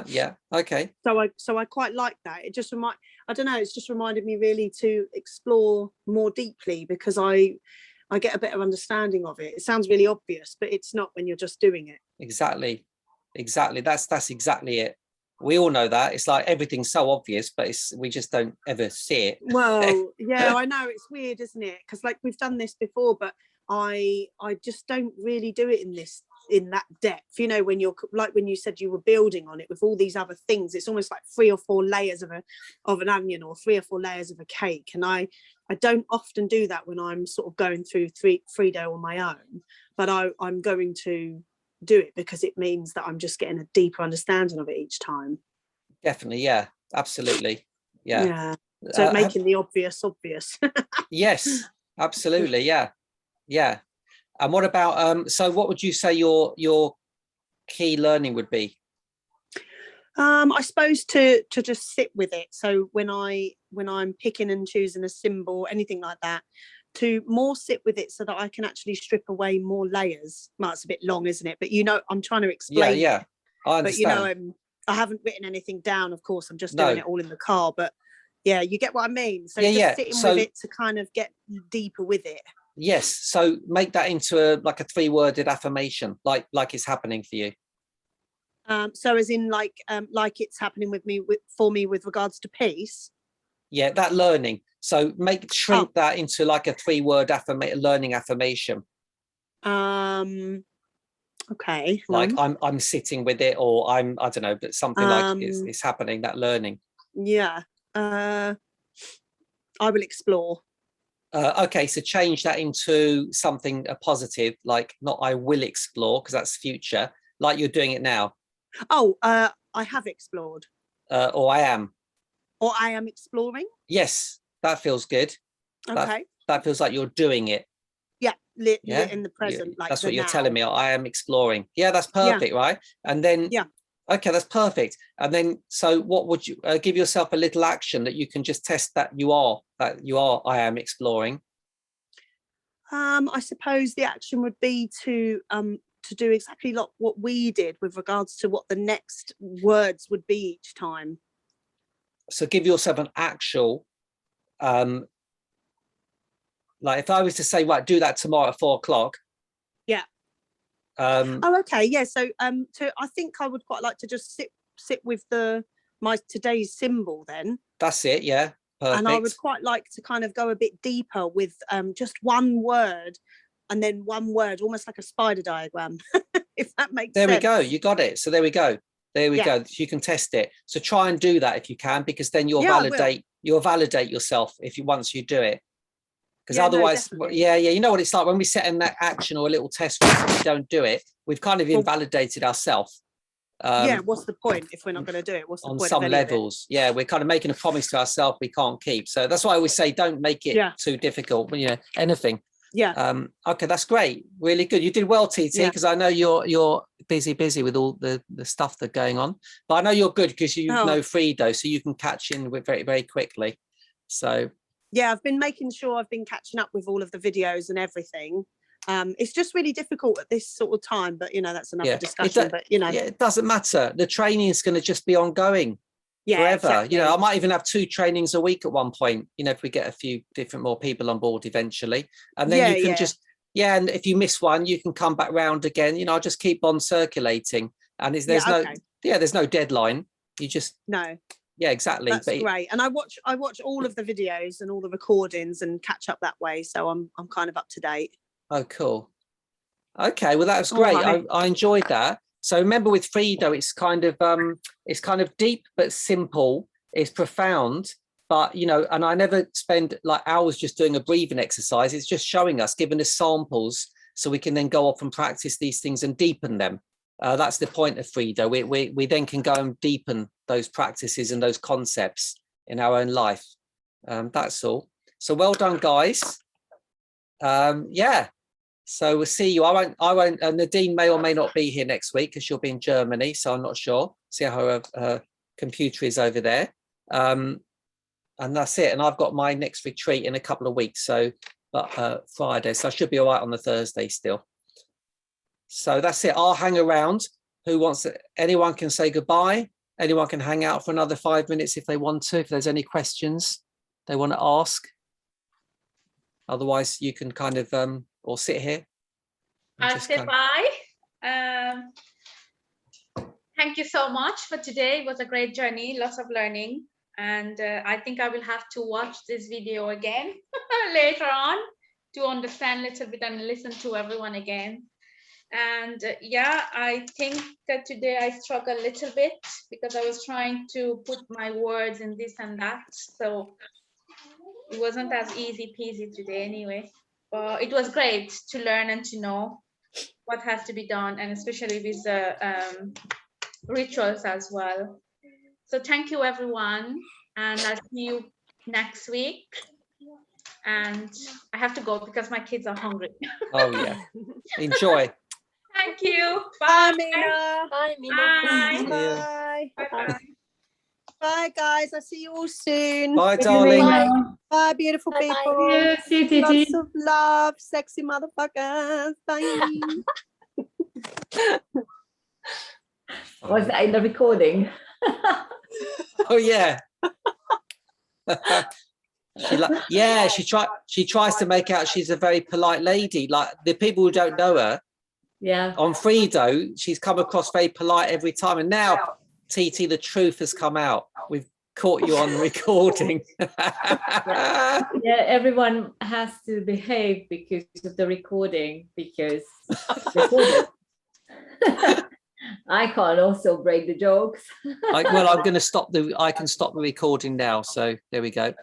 Yeah. Okay. So I quite like that. It just I don't know, it's just reminded me really to explore more deeply, because I get a better understanding of it. It sounds really obvious, but it's not when you're just doing it. Exactly. That's exactly it. We all know that. It's like everything's so obvious, but we just don't ever see it. Well, yeah, I know, it's weird, isn't it? Because like we've done this before, but I just don't really do it in that depth, you know, when you're like, when you said you were building on it with all these other things, it's almost like 3 or 4 layers of an onion, or 3 or 4 layers of a cake. And I don't often do that when I'm sort of going through Frito on my own, but I'm going to do it because it means that I'm just getting a deeper understanding of it each time. Definitely. Yeah, absolutely. Yeah. So making the obvious. Yes, absolutely. Yeah. And what about so what would you say your key learning would be? I suppose to just sit with it. So when I'm picking and choosing a symbol, anything like that, to more sit with it so that I can actually strip away more layers. Well, it's a bit long, isn't it? But you know, I'm trying to explain. Yeah, I understand. But you know, I haven't written anything down. Of course, I'm just doing it all in the car. But yeah, you get what I mean. So just sitting with it to kind of get deeper with it. Yes. So make that into like a 3-worded affirmation, like it's happening for you. So as in like it's happening for me with regards to peace. Yeah, that learning. So shrink that into like a 3-word learning affirmation. Okay. Like I'm sitting with it, or I don't know, but something like it's happening, that learning. Yeah. I will explore. Okay, so change that into something positive, like not I will explore, because that's future, like you're doing it now. Oh, I have explored. Or I am. Or I am exploring. Yes, that feels good. Okay. That feels like you're doing it. Yeah, lit in the present. Like that's what you're now. telling me. I am exploring. Yeah, that's perfect, right? And then okay, that's perfect. And then so what would you give yourself a little action that you can just test that you are I am exploring? I suppose the action would be to do exactly like what we did with regards to what the next words would be each time. So give yourself an actual like if I was to say, right, do that tomorrow at 4 o'clock. Yeah. Oh, okay. Yeah. So I think I would quite like to just sit with my today's symbol then. That's it. Yeah. Perfect. And I would quite like to kind of go a bit deeper with just one word, and then one word, almost like a spider diagram, if that makes sense. There we go. You got it. So there we go. Go. You can test it. So try and do that if you can, because then you'll validate yourself once you do it. Because otherwise, you know what it's like when we set in that action or a little test and we don't do it, we've kind of invalidated ourselves. What's the point if we're not going to do it? What's the point? On some levels, we're kind of making a promise to ourselves we can't keep. So that's why I always say don't make it too difficult. You know, anything. Yeah. Okay, that's great. Really good. You did well, TT, because I know you're busy with all the stuff that's going on. But I know you're good because you know Frito, so you can catch in with very, very quickly. So yeah, I've been making sure I've been catching up with all of the videos and everything. It's just really difficult at this sort of time, but you know, that's another discussion. But you know, it doesn't matter. The training is going to just be ongoing forever. Exactly. You know, I might even have 2 trainings a week at one point, you know, if we get a few more people on board eventually. And then you can and if you miss one, you can come back round again. You know, I'll just keep on circulating. And there's no deadline. You just yeah, exactly. That's great. And I watch all of the videos and all the recordings and catch up that way. So I'm kind of up to date. Oh, cool. Okay, well, that was great. I enjoyed that. So remember with Frito, it's kind of deep but simple. It's profound, but you know, and I never spend like hours just doing a breathing exercise. It's just showing us, giving us samples, so we can then go off and practice these things and deepen them. That's the point of Frito. We then can go and deepen those practices and those concepts in our own life. That's all. So well done, guys. Yeah. So we'll see you. I won't. Nadine may or may not be here next week because she'll be in Germany. So I'm not sure. See how her computer is over there. And that's it. And I've got my next retreat in a couple of weeks. So, Friday. So I should be all right on the Thursday still. So that's it. I'll hang around. Who wants to? Anyone can say goodbye. Anyone can hang out for another 5 minutes if they want to. If there's any questions they want to ask. Otherwise, you can kind of or sit here. and I'll just say kind bye. Thank you so much for today. It was a great journey, lots of learning. And I think I will have to watch this video again later on to understand a little bit and listen to everyone again. And yeah, I think that today I struggled a little bit because I was trying to put my words in this and that. So it wasn't as easy peasy today anyway. But it was great to learn and to know what has to be done, and especially with the rituals as well. So thank you, everyone. And I'll see you next week. And I have to go because my kids are hungry. Oh yeah. Enjoy. Thank you. Bye, Bye. Mina. Bye, Mina. Bye. Bye. Bye. Bye, guys. I'll see you all soon. Bye, darling. Bye, beautiful Bye-bye. people. Yeah, see you, Titi. Lots of love, sexy motherfuckers. Bye. Was that in the recording? Oh yeah. She tries to make out she's a very polite lady. Like the people who don't know her Yeah. on Fredo, she's come across very polite every time. And now, TT, the truth has come out. We've caught you on recording. Yeah, everyone has to behave because of the recording, because I can't also break the jokes. I'm going to stop I can stop the recording now. So there we go.